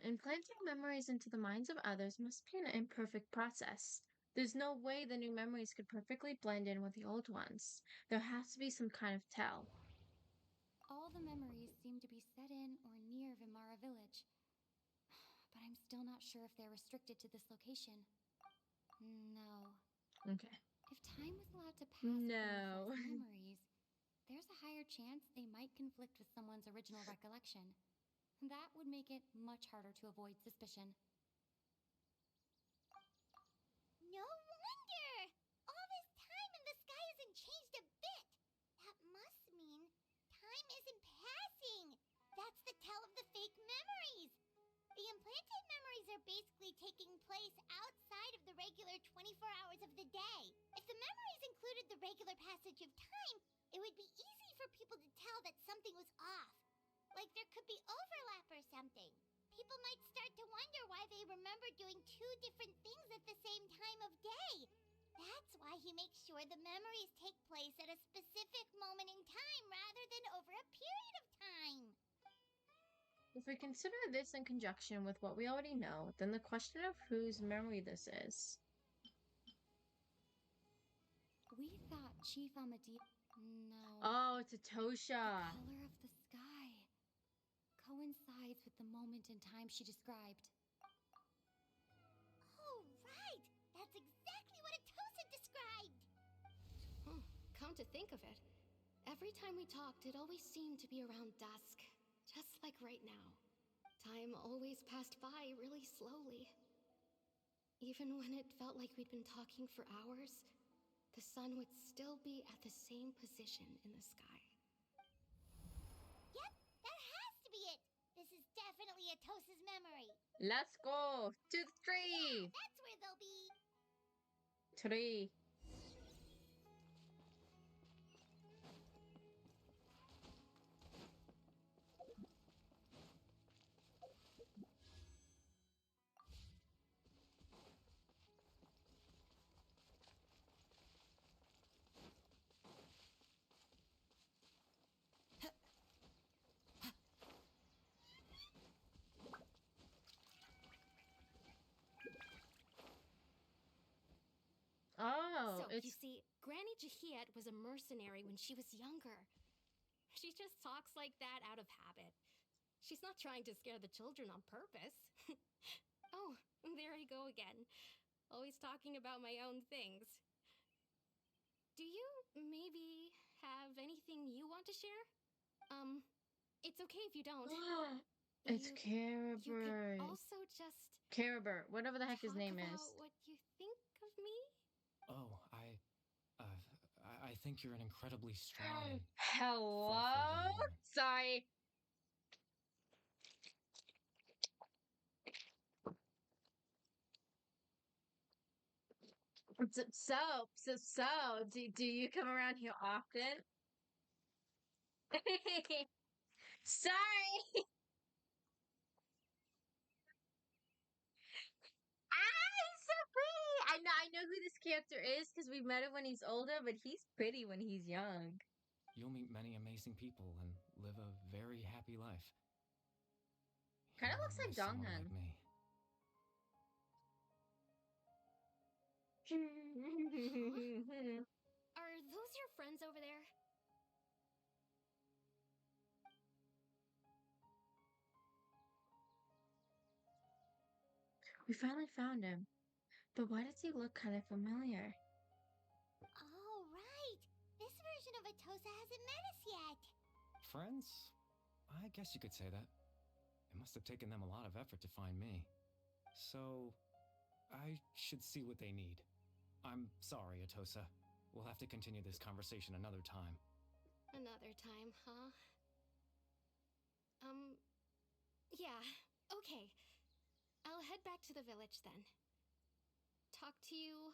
Implanting memories into the minds of others must be an imperfect process. There's no way the new memories could perfectly blend in with the old ones. There has to be some kind of tell. All the memories seem to be set in or near Vimara village. But I'm still not sure if they're restricted to this location. No. Okay. If time was allowed to pass within No. the false memories, there's a higher chance they might conflict with someone's original recollection. That would make it much harder to avoid suspicion. No wonder! All this time and the sky hasn't changed a bit! That must mean time isn't passing! That's the tell of the fake memories! The implanted memories are basically taking place outside of the regular 24 hours of the day. If the memories included the regular passage of time, it would be easy for people to tell that something was off. Like there could be overlap or something. People might start to wonder why they remember doing two different things at the same time of day. That's why he makes sure the memories take place at a specific moment in time rather than over a period of time. If we consider this in conjunction with what we already know, then the question of whose memory this is. We thought Chief Amadi... No. Oh, it's a Tosha. The color of the sky coincides with the moment in time she described. Oh, right! That's exactly what Atosa described! Come to think of it, every time we talked, it always seemed to be around dusk. Just like right now. Time always passed by really slowly. Even when it felt like we'd been talking for hours, the sun would still be at the same position in the sky. Yep, that has to be it! This is definitely Atosa's memory. Let's go to the tree. Yeah, that's where they'll be. Tree. Oh, So, it's you see, Granny Jahiet was a mercenary when she was younger. She just talks like that out of habit. She's not trying to scare the children on purpose. Oh, there I go again. Always talking about my own things. Do you maybe have anything you want to share? It's okay if you don't. it's You Caribert. could also just Caribert, whatever the heck his talk name about is. what you think of me. Oh, I think you're an incredibly strong. Hello? woman. Sorry. So, do you come around here often? Sorry. He's so pretty. I know who this character is because we met him when he's older, but he's pretty when he's young. You'll meet many amazing people and live a very happy life. Kind of You'll looks like raise someone Donghan. like me. Are those your friends over there? We finally found him. But why does he look kind of familiar? Oh, right. This version of Atosa hasn't met us yet. Friends? I guess you could say that. It must have taken them a lot of effort to find me. So, I should see what they need. I'm sorry, Atosa. We'll have to continue this conversation another time. Another time, huh? Yeah, okay. I'll head back to the village then. Talk to you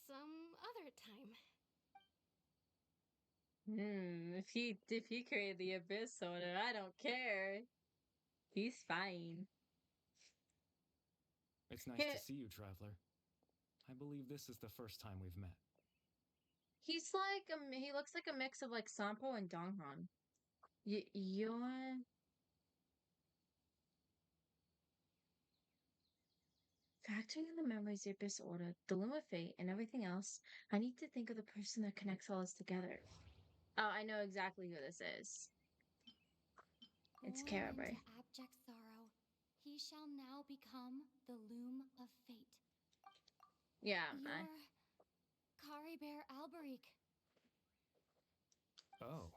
some other time. If he created the abyss order, I don't care. He's fine. It's nice to see you, Traveler. I believe this is the first time we've met. He's like he looks like a mix of like Sampo and Donghan. You're factoring in the memories, the abyss order, the loom of fate, and everything else. I need to think of the person that connects all this together. Oh, I know exactly who this is. It's Born Carabre. into abject sorrow, he shall now become the loom of fate. Yeah, You're Kari Bear Alberic. Oh,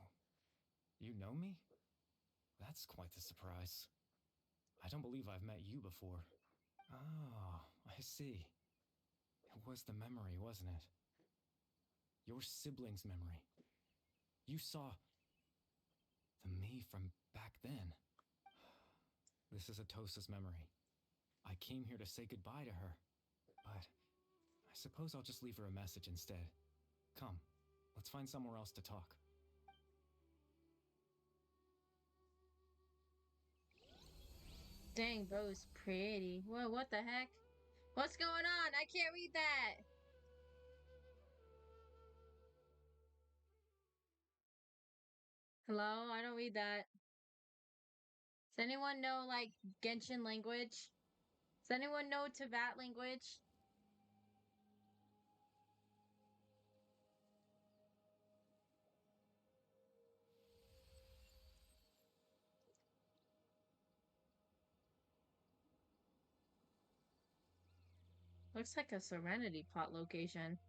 you know me? That's quite the surprise. I don't believe I've met you before. Oh, I see. It was the memory, wasn't it? Your sibling's memory. You saw the me from back then. This is Atosa's memory. I came here to say goodbye to her, but I suppose I'll just leave her a message instead. Come, let's find somewhere else to talk. Dang, bro's pretty. Whoa, what the heck? What's going on? I can't read that. Hello? I don't read that. Does anyone know, like, Genshin language? Does anyone know Teyvat language? Looks like a Serenity plot location.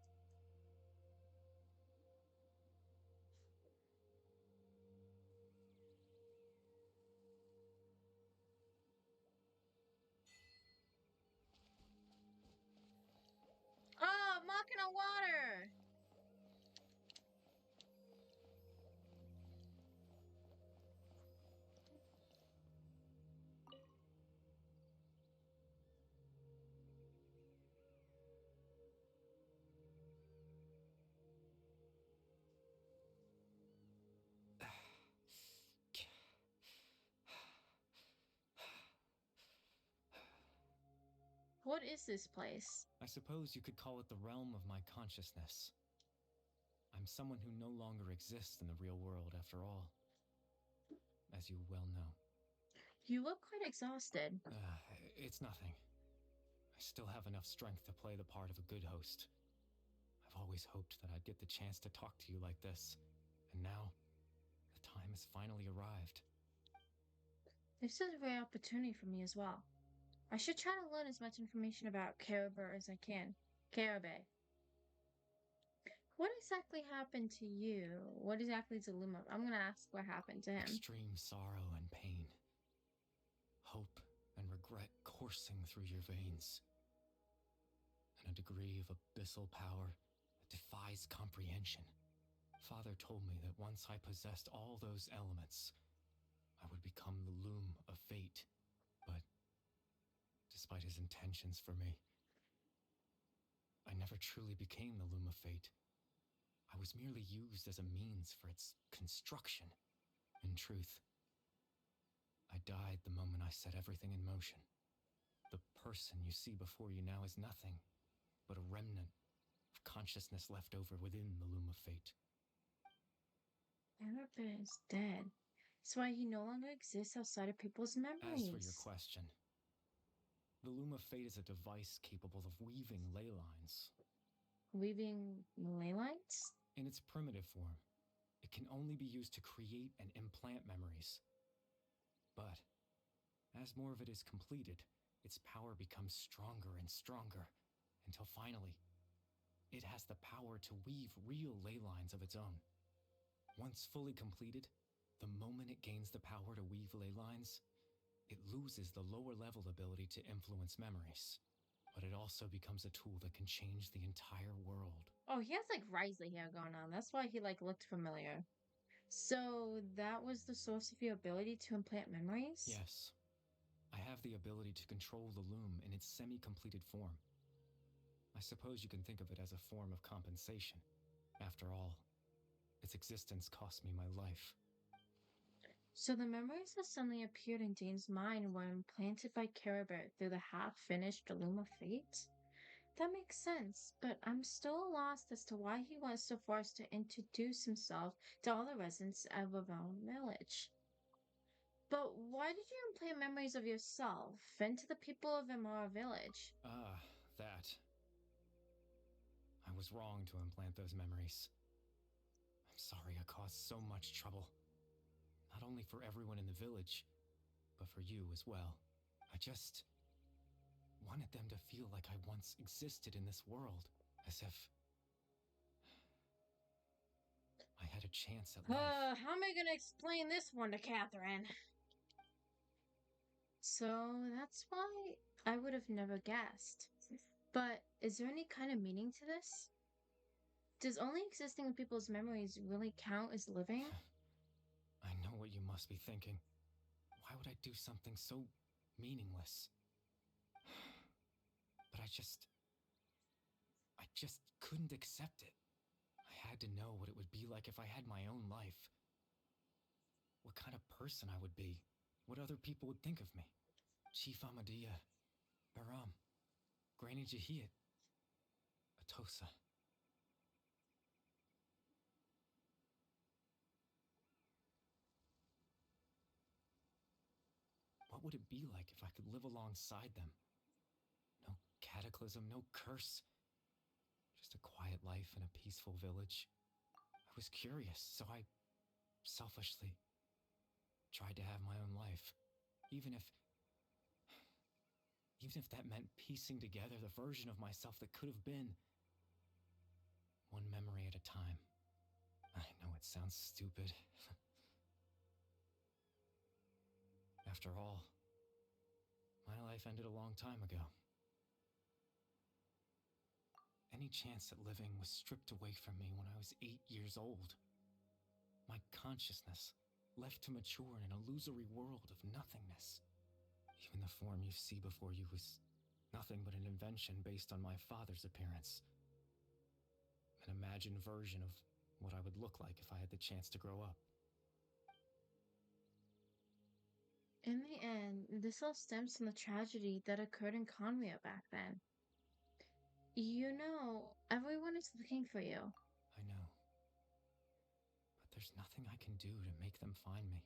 Oh, Machina water! What is this place? I suppose you could call it the realm of my consciousness. I'm someone who no longer exists in the real world after all, as you well know. You look quite exhausted. It's nothing. I still have enough strength to play the part of a good host. I've always hoped that I'd get the chance to talk to you like this, and now the time has finally arrived. This is a great opportunity for me as well. I should try to learn as much information about Carabre as I can. Carabre. What exactly happened to you? What exactly is Illuma? I'm gonna ask what happened to him. Extreme sorrow and pain. Hope and regret coursing through your veins. And a degree of abyssal power that defies comprehension. Father told me that once I possessed all those elements, I would become the loom of fate. But despite his intentions for me, I never truly became the loom of fate. I was merely used as a means for its construction. In truth, I died the moment I set everything in motion. The person you see before you now is nothing but a remnant of consciousness left over within the loom of fate. Annabelle is dead. That's why he no longer exists outside of people's As for your memories. question, the loom of fate is a device capable of weaving ley lines. Weaving ley lines? In its primitive form, it can only be used to create and implant memories. But as more of it is completed, its power becomes stronger and stronger, until finally, it has the power to weave real ley lines of its own. Once fully completed, the moment it gains the power to weave ley lines, it loses the lower level ability to influence memories. But it also becomes a tool that can change the entire world. Oh, he has like Risley hair going on. That's why he like looked familiar. So that was the source of your ability to implant memories? Yes. I have the ability to control the loom in its semi-completed form. I suppose you can think of it as a form of compensation. After all, its existence cost me my life. So the memories that suddenly appeared in Dean's mind were implanted by Caribert through the half-finished Loom of Fate? That makes sense, but I'm still lost as to why he went so far as to introduce himself to all the residents of Avon Village. But why did you implant memories of yourself into the people of Imara Village? That. I was wrong to implant those memories. I'm sorry I caused so much trouble. Not only for everyone in the village, but for you as well. I just wanted them to feel like I once existed in this world, as if I had a chance at life. How am I gonna explain this one to Catherine? So that's why I would have never guessed. But is there any kind of meaning to this? Does only existing in people's memories really count as living? I know what you must be thinking. Why would I do something so meaningless? But I just couldn't accept it. I had to know what it would be like if I had my own life. What kind of person I would be. What other people would think of me. Chief Ahmadiyya, Baram, Granny Jahiyat, Atosa. What would it be like if I could live alongside them? No cataclysm, no curse. Just a quiet life in a peaceful village. I was curious, so I selfishly tried to have my own life. Even if that meant piecing together the version of myself that could have been. One memory at a time. I know it sounds stupid. After all, my life ended a long time ago. Any chance at living was stripped away from me when I was 8 years old. My consciousness left to mature in an illusory world of nothingness. Even the form you see before you was nothing but an invention based on my father's appearance. An imagined version of what I would look like if I had the chance to grow up. In the end, this all stems from the tragedy that occurred in Conway back then. You know, everyone is looking for you. I know. But there's nothing I can do to make them find me.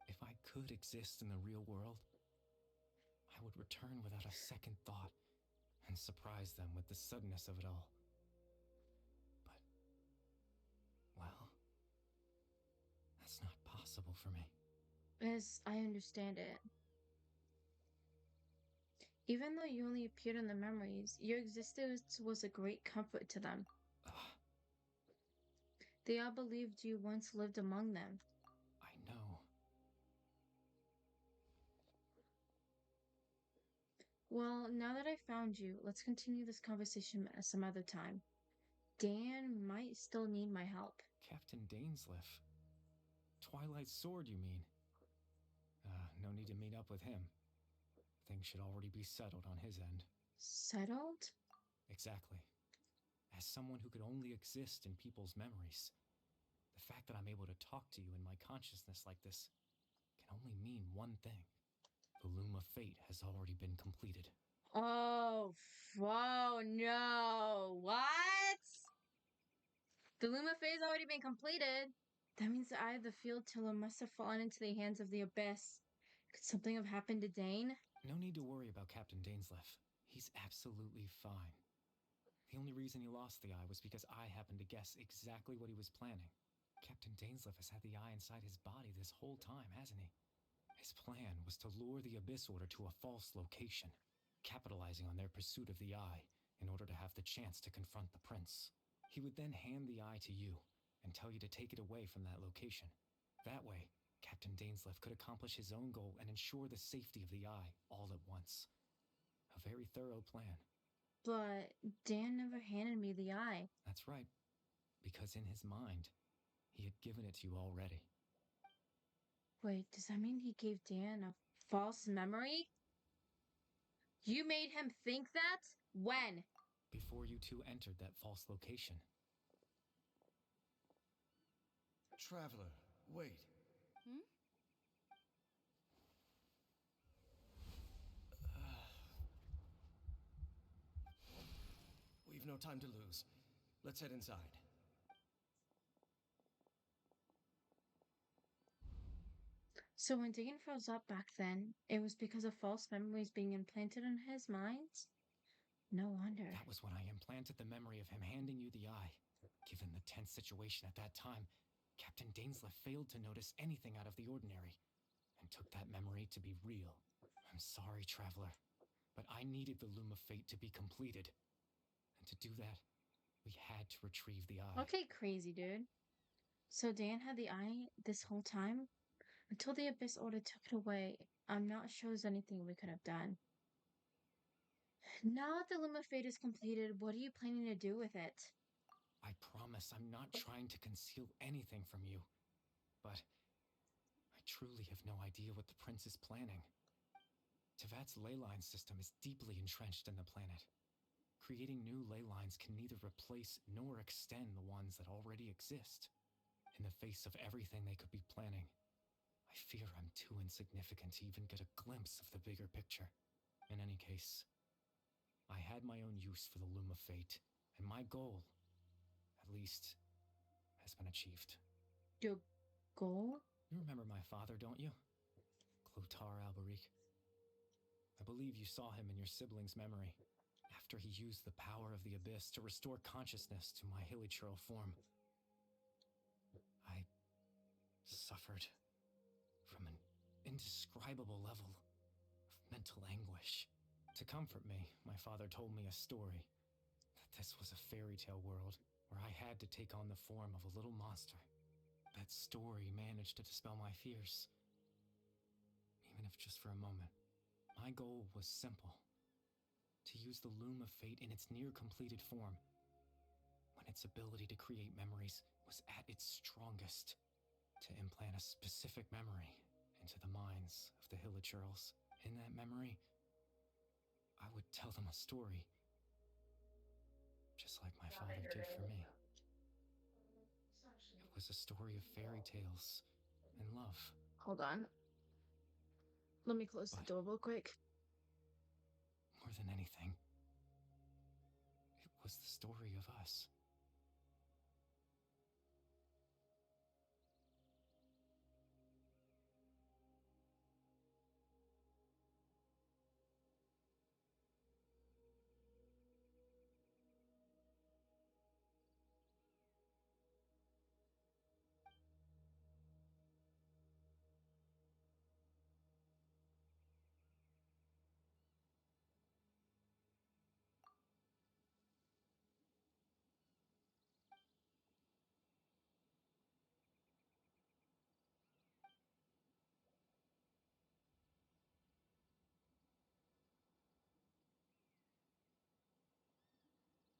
If I could exist in the real world, I would return without a second thought and surprise them with the suddenness of it all. But, well, that's not possible for me. As I understand it. Even though you only appeared in the memories, your existence was a great comfort to them. They all believed you once lived among them. I know. Well, now that I found you, let's continue this conversation at some other time. Dan might still need my help. Captain Dainsleif. Twilight Sword, you mean? No need to meet up with him. Things should already be settled on his end. Settled? Exactly. As someone who could only exist in people's memories, the fact that I'm able to talk to you in my consciousness like this can only mean one thing. The Loom of Fate has already been completed. Oh, whoa, no. What? The Loom of Fate has already been completed. That means the Eye of the Field Tiller must have fallen into the hands of the Abyss. Could something have happened to Dane? No need to worry about Captain Dainsleif. He's absolutely fine. The only reason he lost the eye was because I happened to guess exactly what he was planning. Captain Dainsleif has had the eye inside his body this whole time, hasn't he? His plan was to lure the Abyss Order to a false location, capitalizing on their pursuit of the eye in order to have the chance to confront the prince. He would then hand the eye to you and tell you to take it away from that location. That way, Captain Dainsleif could accomplish his own goal and ensure the safety of the eye all at once. A very thorough plan. But Dan never handed me the eye. That's right, because in his mind, he had given it to you already. Wait, does that mean he gave Dan a false memory? You made him think that? When? Before you two entered that false location. Traveler, wait. We've no time to lose. Let's head inside. So when Dean froze up back then, it was because of false memories being implanted in his mind? No wonder. That was when I implanted the memory of him handing you the eye. Given the tense situation at that time, Captain Dainsleif failed to notice anything out of the ordinary, and took that memory to be real. I'm sorry, Traveler, but I needed the Loom of Fate to be completed. And to do that, we had to retrieve the eye. Okay, crazy dude. So Dan had the eye this whole time? Until the Abyss Order took it away, I'm not sure there's anything we could have done. Now that the Loom of Fate is completed, what are you planning to do with it? I promise I'm not trying to conceal anything from you, but I truly have no idea what the prince is planning. Tevat's ley line system is deeply entrenched in the planet. Creating new ley lines can neither replace nor extend the ones that already exist. In the face of everything they could be planning, I fear I'm too insignificant to even get a glimpse of the bigger picture. In any case, I had my own use for the Loom of Fate, and my goal, at least, has been achieved. Your goal? You remember my father, don't you? Clotar Alberic. I believe you saw him in your sibling's memory, after he used the power of the Abyss to restore consciousness to my hilichurl form. I suffered from an indescribable level of mental anguish. To comfort me, my father told me a story, that this was a fairy tale world where I had to take on the form of a little monster. That story managed to dispel my fears, even if just for a moment. My goal was simple: to use the Loom of Fate in its near-completed form, when its ability to create memories was at its strongest, to implant a specific memory into the minds of the hilichurls. In that memory, I would tell them a story, just like my father did for me. It was a story of fairy tales and love. Hold on. Let me close the door real quick. More than anything, it was the story of us.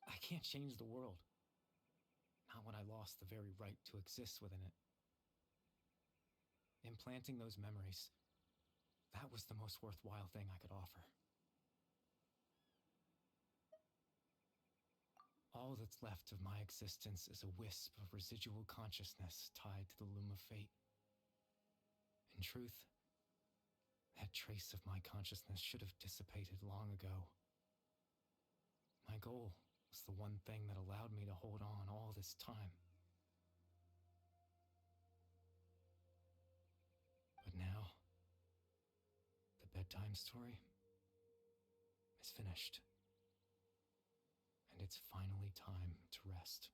I can't change the world. Not when I lost the very right to exist within it. Implanting those memories, that was the most worthwhile thing I could offer. All that's left of my existence is a wisp of residual consciousness tied to the Loom of Fate. In truth, That trace of my consciousness should have dissipated long ago. My goal was the one thing that allowed me to hold on all this time. But now, the bedtime story is finished. And it's finally time to rest.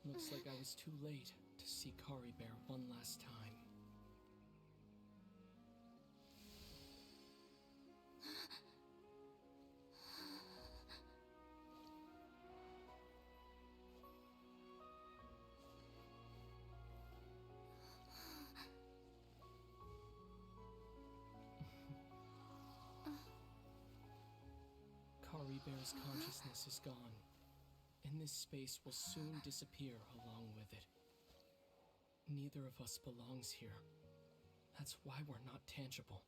Looks like I was too late to see Kari Bear one last time. Kari Bear's consciousness is gone, and this space will soon disappear along with it. Neither of us belongs here. That's why we're not tangible.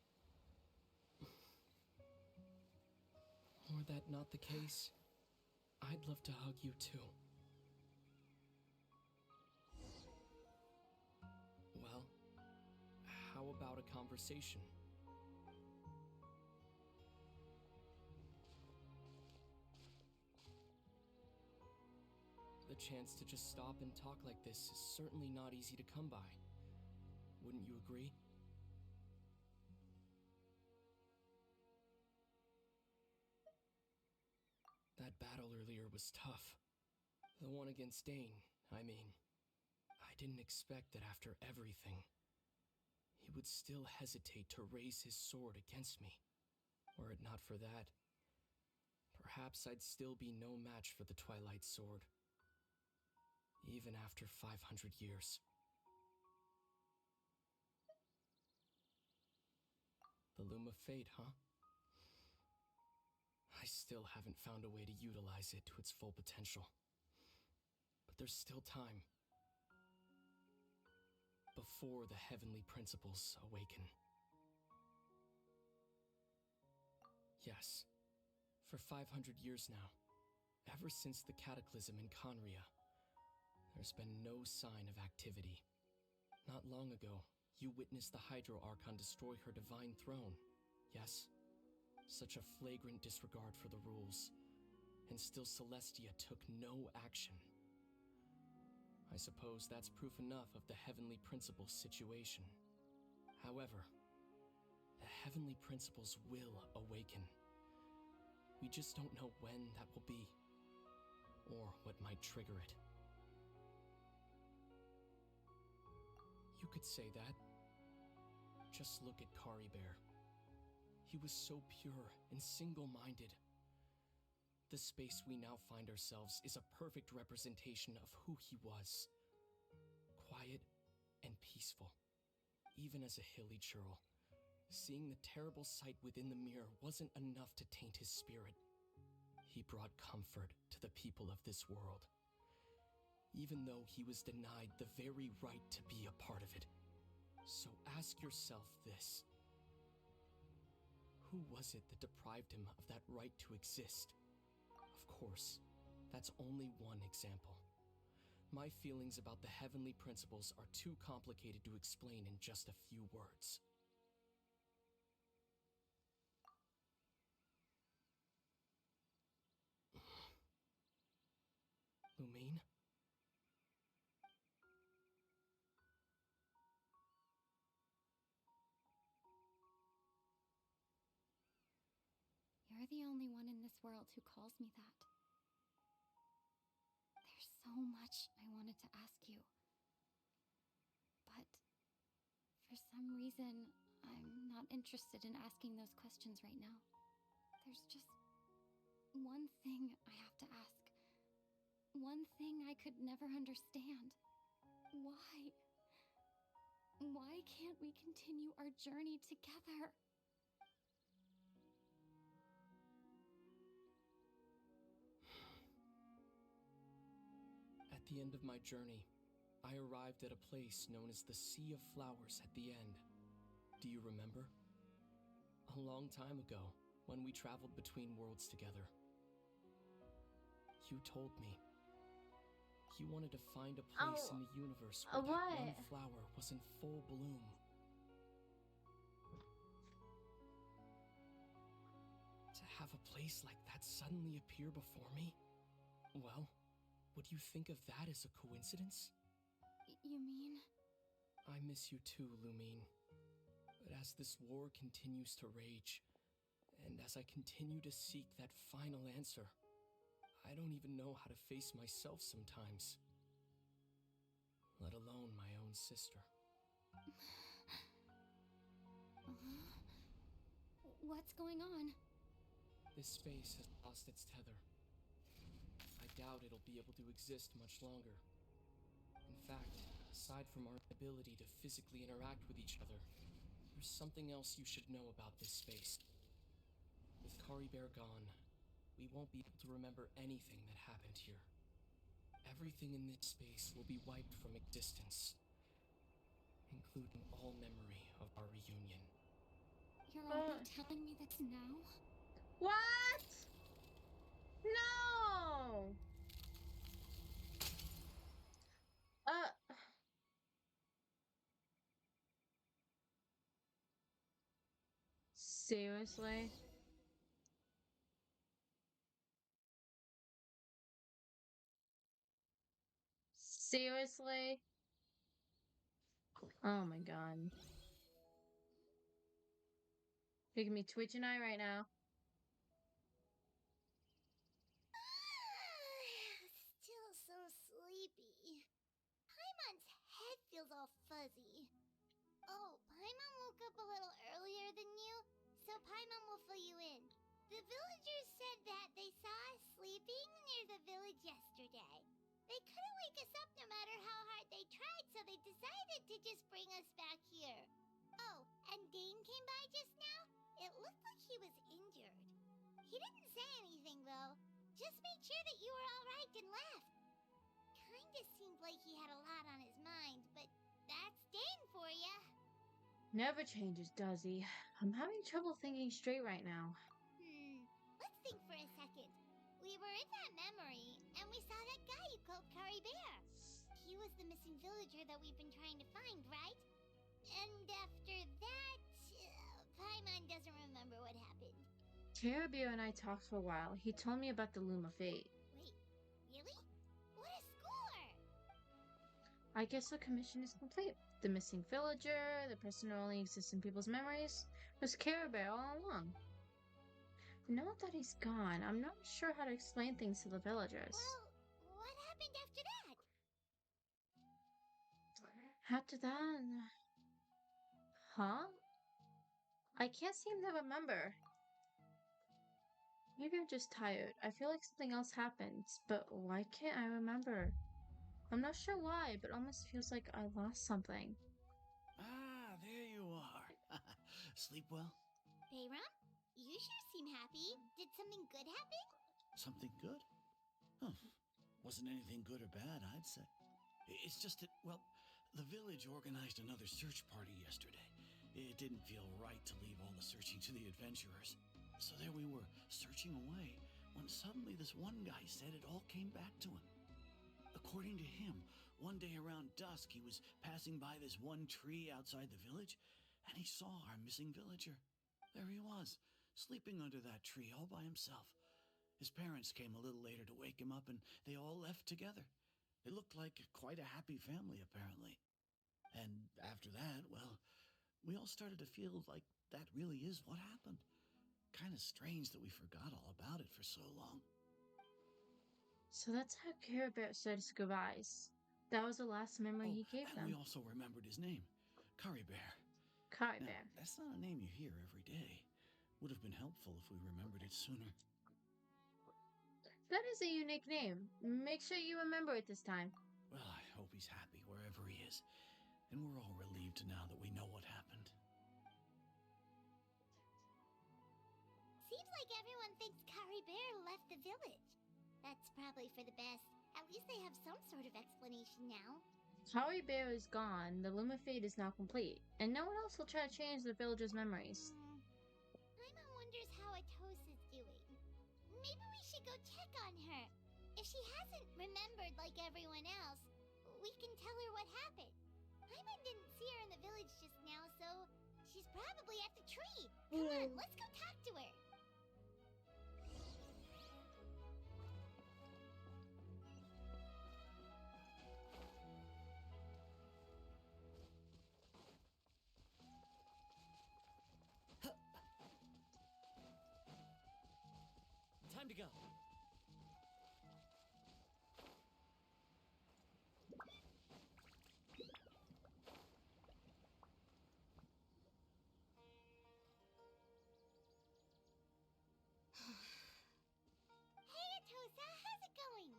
Were that not the case, I'd love to hug you too. Well, how about a conversation? The chance to just stop and talk like this is certainly not easy to come by. Wouldn't you agree? That battle earlier was tough. The one against Dane, I mean. I didn't expect that after everything, he would still hesitate to raise his sword against me. Were it not for that, perhaps I'd still be no match for the Twilight Sword. Even after 500 years. The Loom of Fate, huh? I still haven't found a way to utilize it to its full potential. But there's still time. Before the heavenly principles awaken. Yes, for 500 years now, ever since the cataclysm in Conria, there's been no sign of activity. Not long ago, you witnessed the Hydro Archon destroy her divine throne. Yes? Such a flagrant disregard for the rules. And still Celestia took no action. I suppose that's proof enough of the Heavenly Principles situation. However, the Heavenly Principles will awaken. We just don't know when that will be. Or what might trigger it. You could say that. Just look at Kari Bear. He was so pure and single-minded. The space we now find ourselves is a perfect representation of who he was. Quiet and peaceful. Even as a hilly churl, seeing the terrible sight within the mirror wasn't enough to taint his spirit. He brought comfort to the people of this world. Even though he was denied the very right to be a part of it. So ask yourself this. Who was it that deprived him of that right to exist? Of course, that's only one example. My feelings about the heavenly principles are too complicated to explain in just a few words. Lumine? You're the only one in this world who calls me that. There's so much I wanted to ask you. But some reason, I'm not interested in asking those questions right now. There's just one thing I have to ask. One thing I could never understand. Why? Why can't we continue our journey together? At the end of my journey, I arrived at a place known as the Sea of Flowers at the end. Do you remember? A long time ago, when we traveled between worlds together. You told me you wanted to find a place in the universe where that one flower was in full bloom. To have a place like that suddenly appear before me? Well, would you think of that as a coincidence? You mean? I miss you too, Lumine. But as this war continues to rage, and as I continue to seek that final answer, I don't even know how to face myself sometimes. Let alone my own sister. What's going on? This space has lost its tether. I doubt it'll be able to exist much longer. In fact, aside from our ability to physically interact with each other, there's something else you should know about this space. With Caribert gone, we won't be able to remember anything that happened here. Everything in this space will be wiped from existence, including all memory of our reunion. You're already telling me this now? What? No! Seriously? Seriously? Oh my god. Making me twitch an eye right now. Still so sleepy. Paimon's head feels all fuzzy. Oh, Paimon woke up a little earlier than you, so Paimon will fill you in. The villagers said that they saw us sleeping near the village yesterday. They couldn't wake us up no matter how hard they tried, so they decided to just bring us back here. Oh, and Dane came by just now. It looked like he was injured. He didn't say anything, though. Just made sure that you were all right and left. Kinda seemed like he had a lot on his mind, but that's Dane for ya. Never changes, does he? I'm having trouble thinking straight right now. Let's think for a second. We were in that memory, and we saw that guy you called Caribert. He was the missing villager that we've been trying to find, right? And after that, Paimon doesn't remember what happened. Caribou and I talked for a while. He told me about the Loom of Fate. Wait, really? What a score! I guess the commission is complete. The missing villager, the person who only exists in people's memories, was Caribou all along. Now that he's gone, I'm not sure how to explain things to the villagers. Well, what happened after that? After that... Huh? I can't seem to remember. Maybe I'm just tired. I feel like something else happened, but why can't I remember? I'm not sure why, but almost feels like I lost something. Ah, there you are. Sleep well? Bayram, you sure seem happy. Did something good happen? Something good? Huh. Wasn't anything good or bad, I'd say. It's just that, well, the village organized another search party yesterday. It didn't feel right to leave all the searching to the adventurers. So there we were, searching away, when suddenly this one guy said it all came back to him. According to him, one day around dusk, he was passing by this one tree outside the village, and he saw our missing villager. There he was, sleeping under that tree all by himself. His parents came a little later to wake him up, and they all left together. It looked like quite a happy family, apparently. And after that, well, we all started to feel like that really is what happened. Kind of strange that we forgot all about it for so long. So that's how Caribert said his goodbyes. That was the last memory he gave and them. we also remembered his name, Caribert. Kari Now, Bear. that's not a name you hear every day. Would have been helpful if we remembered it sooner. That is a unique name. Make sure you remember it this time. Well, I hope he's happy wherever he is. And we're all relieved now that we know what happened. Seems like everyone thinks Kari Bear left the village. That's probably for the best. At least they have some sort of explanation now. Kari Bear is gone, the Luma fate is now complete, and no one else will try to change the village's memories. Paimon wonders how Atosa's doing. Maybe we should go check on her. If she hasn't remembered like everyone else, we can tell her what happened. Paimon didn't see her in the village just now, so she's probably at the tree. Come on, let's go talk to her. Time to go. Hey, Atosa, how's it going?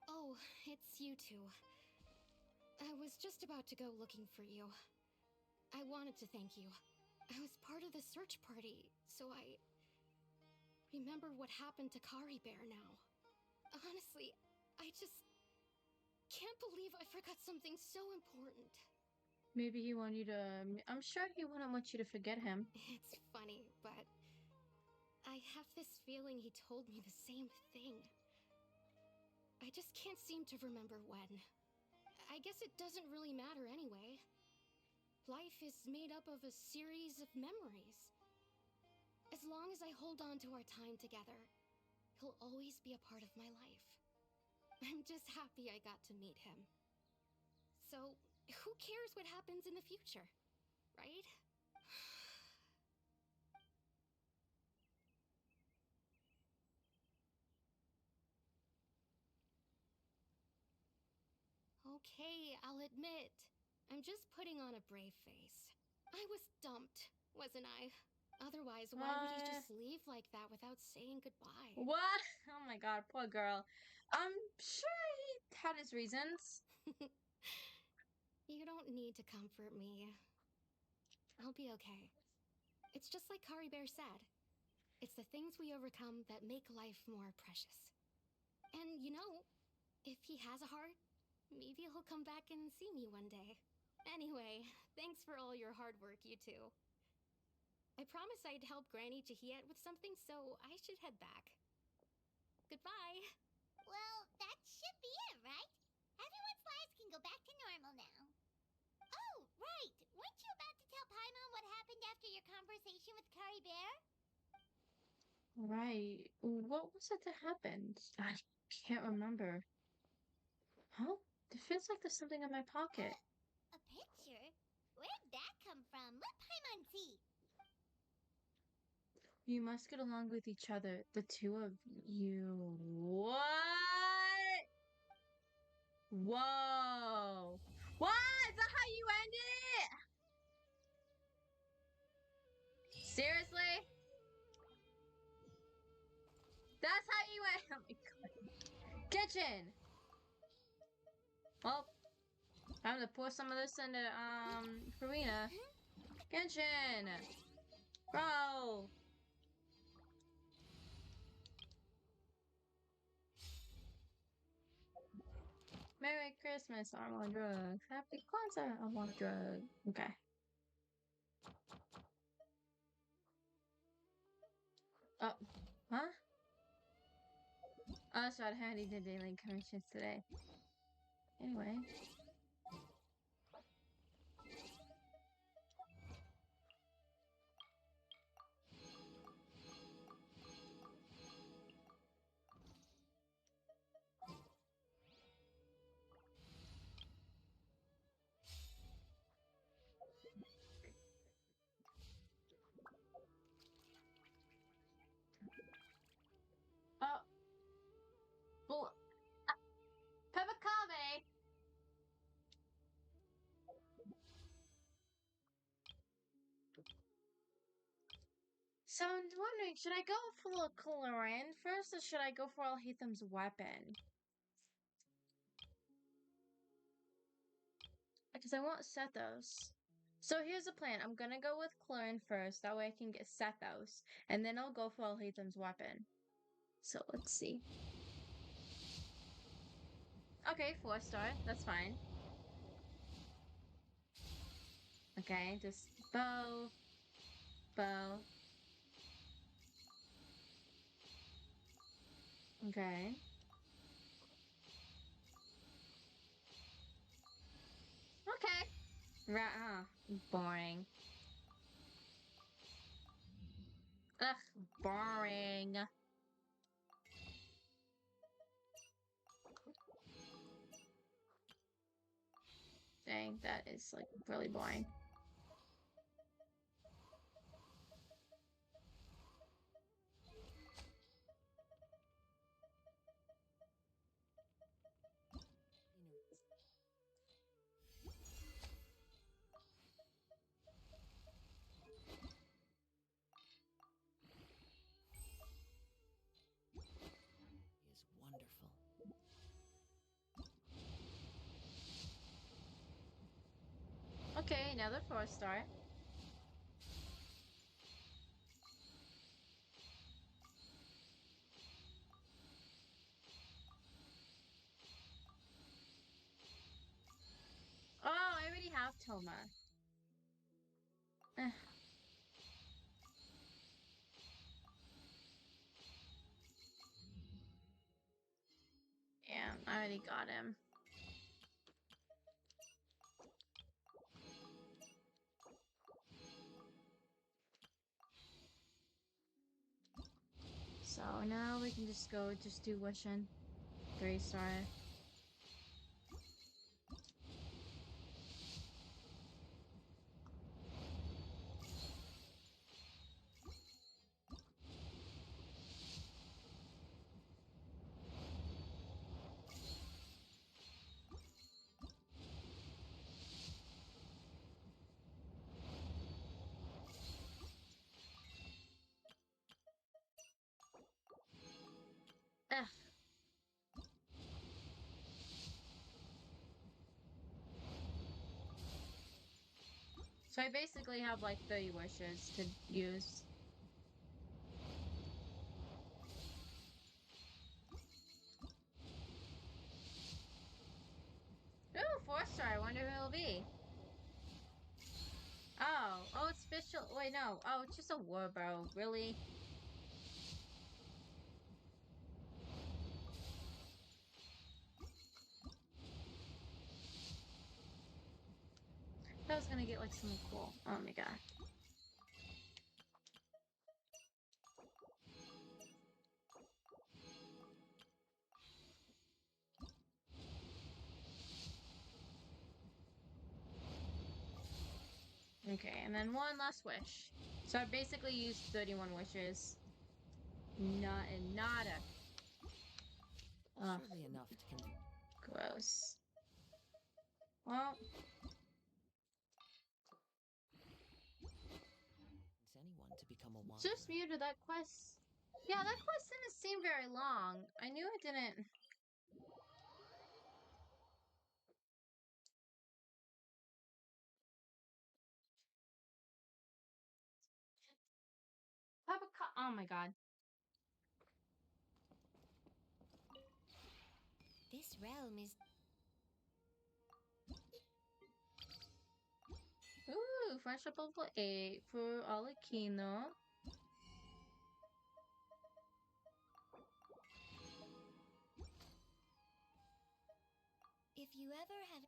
Oh, it's you two. I was just about to go looking for you. I wanted to thank you. I was part of the search party, so I remember what happened to Kari Bear now. Honestly, I just can't believe I forgot something so important. Maybe he wanted you to. I'm sure he wouldn't want you to forget him. It's funny, but I have this feeling he told me the same thing. I just can't seem to remember when. I guess it doesn't really matter anyway. Life is made up of a series of memories. As long as I hold on to our time together, he'll always be a part of my life. I'm just happy I got to meet him. So, who cares what happens in the future, right? Okay, I'll admit. I'm just putting on a brave face. I was dumped, wasn't I? Otherwise, why would he just leave like that without saying goodbye? What? Oh my god, poor girl. I'm sure he had his reasons. You don't need to comfort me. I'll be okay. It's just like Kari Bear said. It's the things we overcome that make life more precious. And you know, if he has a heart, maybe he'll come back and see me one day. Anyway, thanks for all your hard work, you two. I promised I'd help Granny Jahiet with something, so I should head back. Goodbye. Well, that should be it, right? Everyone's lives can go back to normal now. Oh, right. Weren't you about to tell Paimon what happened after your conversation with Kari Bear? Right. What was it that happened? I can't remember. Huh? It feels like there's something in my pocket. A picture? Where'd that come from? Let Paimon see. You must get along with each other, the two of you. What? Whoa. What? Is that how you end it? Seriously? That's how you end. Oh my god. Kitchen. Well, I'm gonna pour some of this into Farina. Genshin! Bro! Merry Christmas, I'm on drugs. Happy Kwanzaa, I'm on drugs. Okay. Oh, huh? Oh, so I had the daily commissions today. Anyway. Oh. Well, Pepakave! So I'm wondering, should I go for Coloran first, or should I go for Alhaitham's weapon? Because I want Sethos. So here's the plan. I'm gonna go with Clorin first. That way I can get Sethos. And then I'll go for Alhaitham's weapon. So let's see. Okay, 4-star. That's fine. Okay, just bow. Bow. Okay. Okay. Boring. Ugh, boring. Dang, that is like really boring. Is wonderful. Okay, another 4-star. Oh, I already have Toma. Eh. Yeah, I already got him. So now we can just go do wishing. 3-star. Ugh. So I basically have like 30 wishes to use. Ooh, 4-star. I wonder who it'll be. Oh, it's special. Wait, no. Oh, it's just a Warbow. Really? I was gonna get like something cool. Oh my god. Okay, and then one last wish. So I basically used 31 wishes. Not and nada. Ugh, Surely enough to convince. gross. Well, Anyone to become a wanderer. just muted that quest. Yeah, that quest didn't seem very long. I knew it didn't. Oh my god. This realm is Ooh, friendship level 8 for Alakino. if you ever have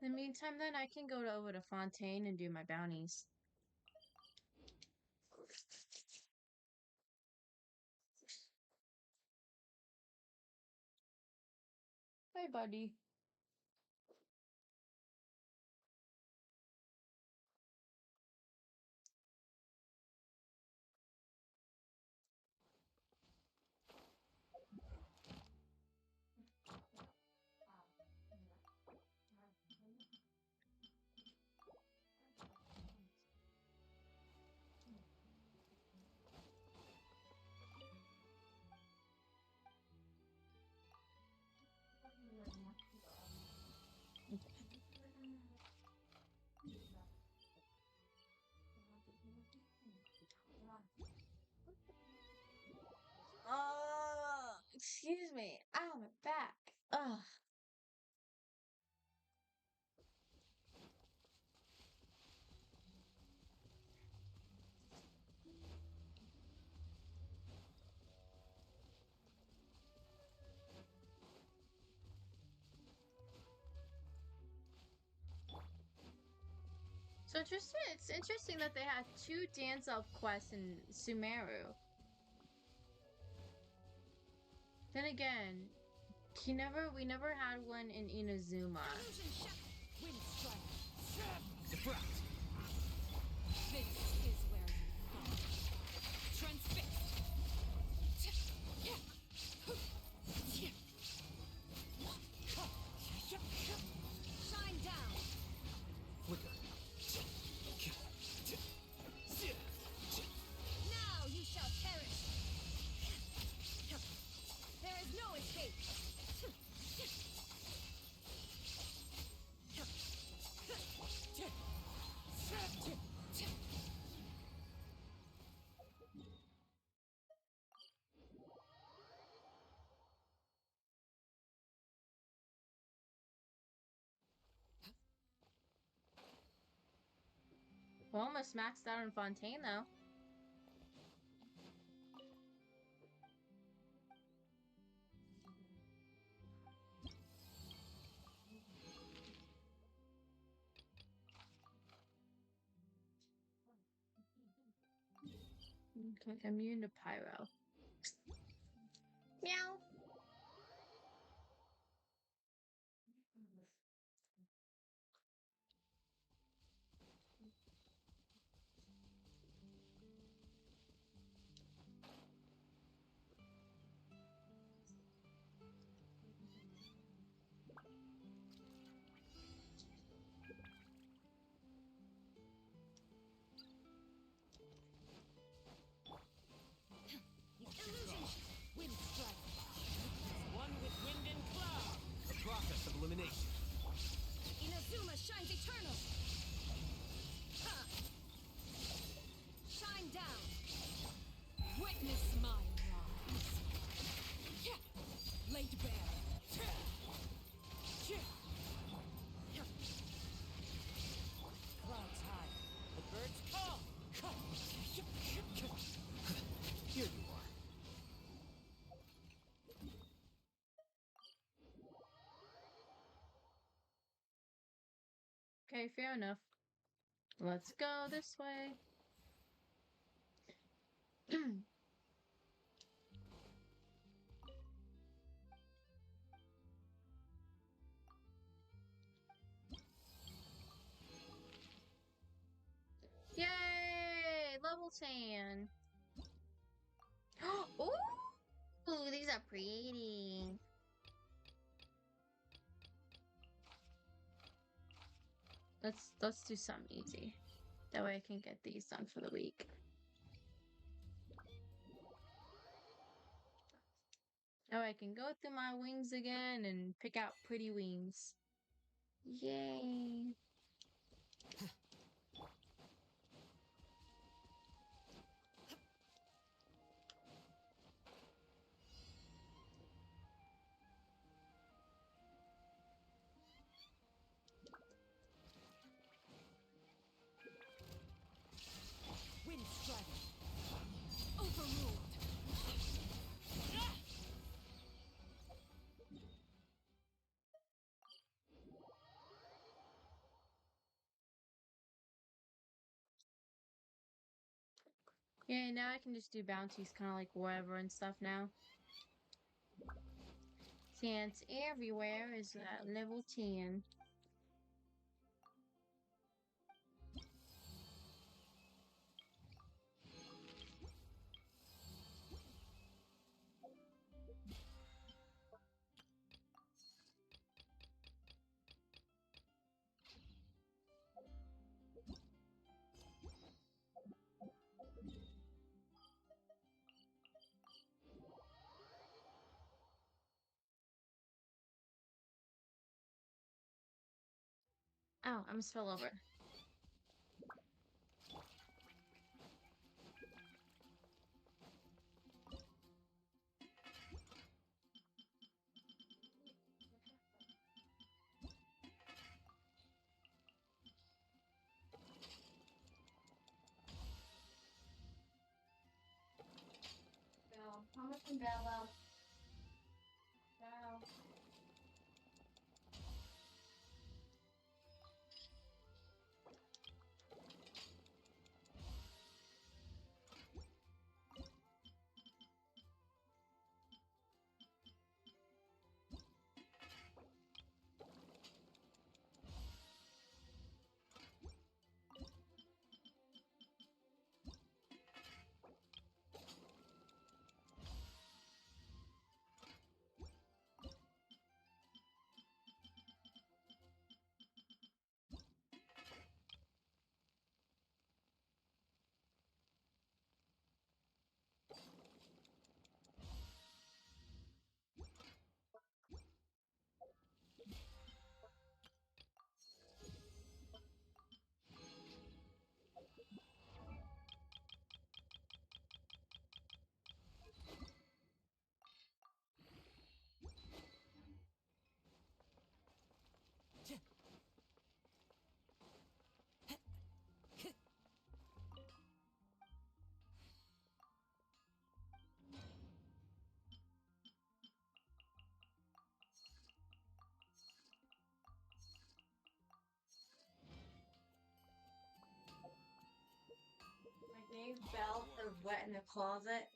In the meantime, then I can go over to Fontaine and do my bounties. Hey, buddy. Excuse me. Ow, my back. Ugh. So interesting. It's interesting that they had 2 Dainsleif quests in Sumeru. Then again, we never had one in Inazuma. This is where you fall. Transfixed. Shine down. Flicker. Now you shall perish. There is no escape. We're almost maxed out on Fontaine, though. Okay, immune to pyro. Meow. Illusion. Wind strike. One with wind and cloud. The process of elimination. Inazuma shines eternal. Ha. Shine down. Witness my rise. Laid bare. Clouds high. The birds call. Here you are. Okay, fair enough. Let's go this way. Yay! Level 10. Ooh, these are pretty. Let's do something easy. That way I can get these done for the week. That way I can go through my wings again and pick out pretty wings. Yay! Wind strike. Overruled. Yeah, now I can just do bounties kind of like wherever and stuff now. Since everywhere is level 10. Oh, I almost fell over. Bell. How much in Bell? Bell. My name Bell is wet in the closet.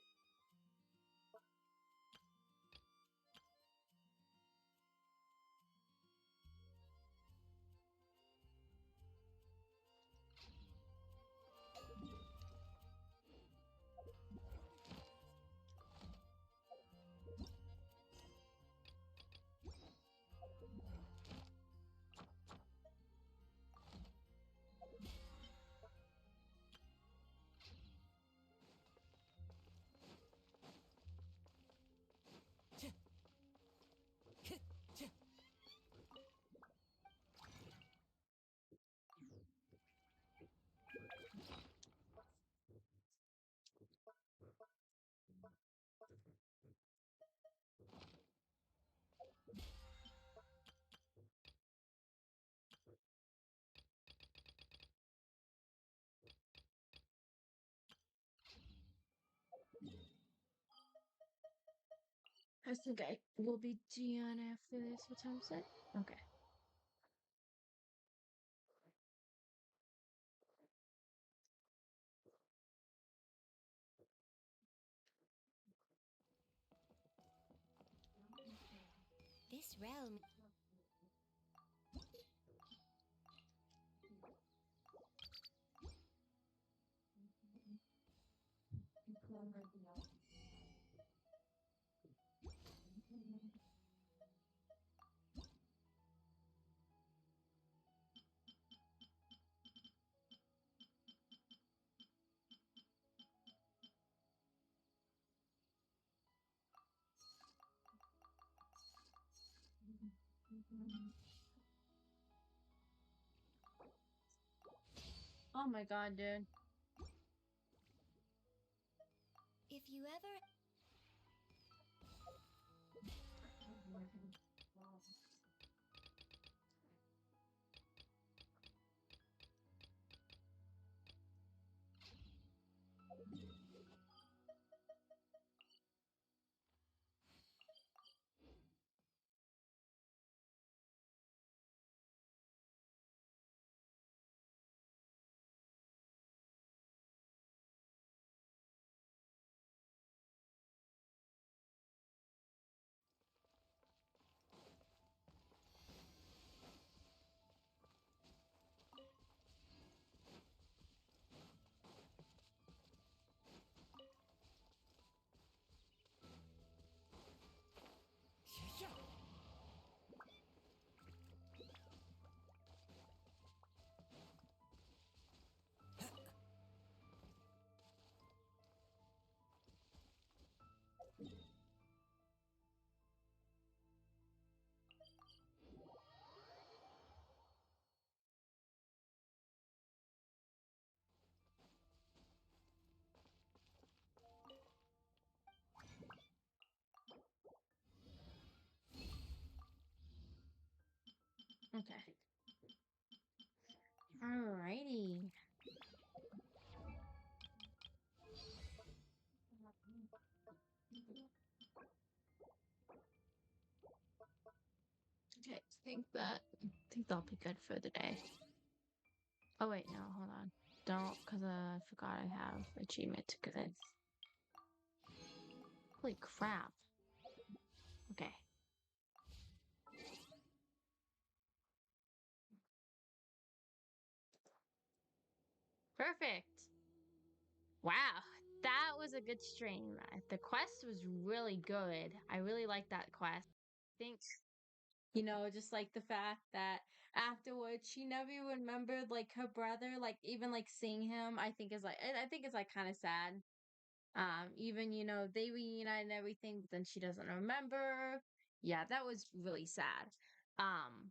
I think I will be done after this. What time is it? Okay. This realm. Oh my god, dude. If you ever Okay. Alrighty. Okay, I think that'll be good for the day. Oh wait, no, hold on. Don't, cause I forgot I have achievement to get it. Holy crap. Okay. Perfect. Wow, that was a good stream. The quest was really good. I really liked that quest. I think, just like the fact that afterwards she never even remembered like her brother, like even like seeing him, I think it's like kind of sad. Even they reunite and everything, but then she doesn't remember. Yeah, that was really sad. Um,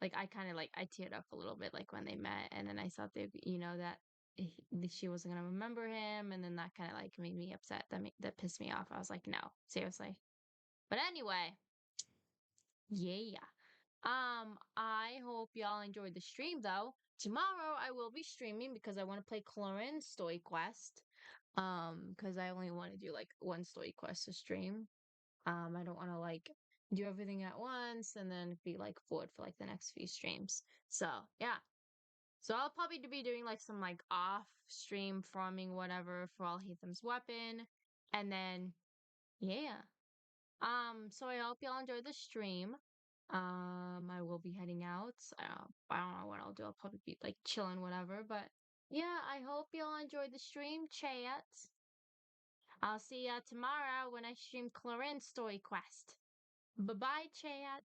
like I kind of like I teared up a little bit like when they met, and then I thought that she wasn't gonna remember him, and then that kind of like made me upset. That pissed me off. I was like, no, seriously. But anyway, yeah. I hope y'all enjoyed the stream though. Tomorrow I will be streaming because I want to play Clorin's story quest. Because I only want to do like one story quest to stream. I don't want to like do everything at once and then be like bored for like the next few streams. So yeah. So I'll probably be doing like some like off stream farming whatever for all Hatham's weapon. And then yeah. So I hope y'all enjoyed the stream. I will be heading out. I don't know what I'll do. I'll probably be like chilling, whatever. But yeah, I hope y'all enjoyed the stream, chat. I'll see ya tomorrow when I stream Clarin's story quest. Bye bye, chat.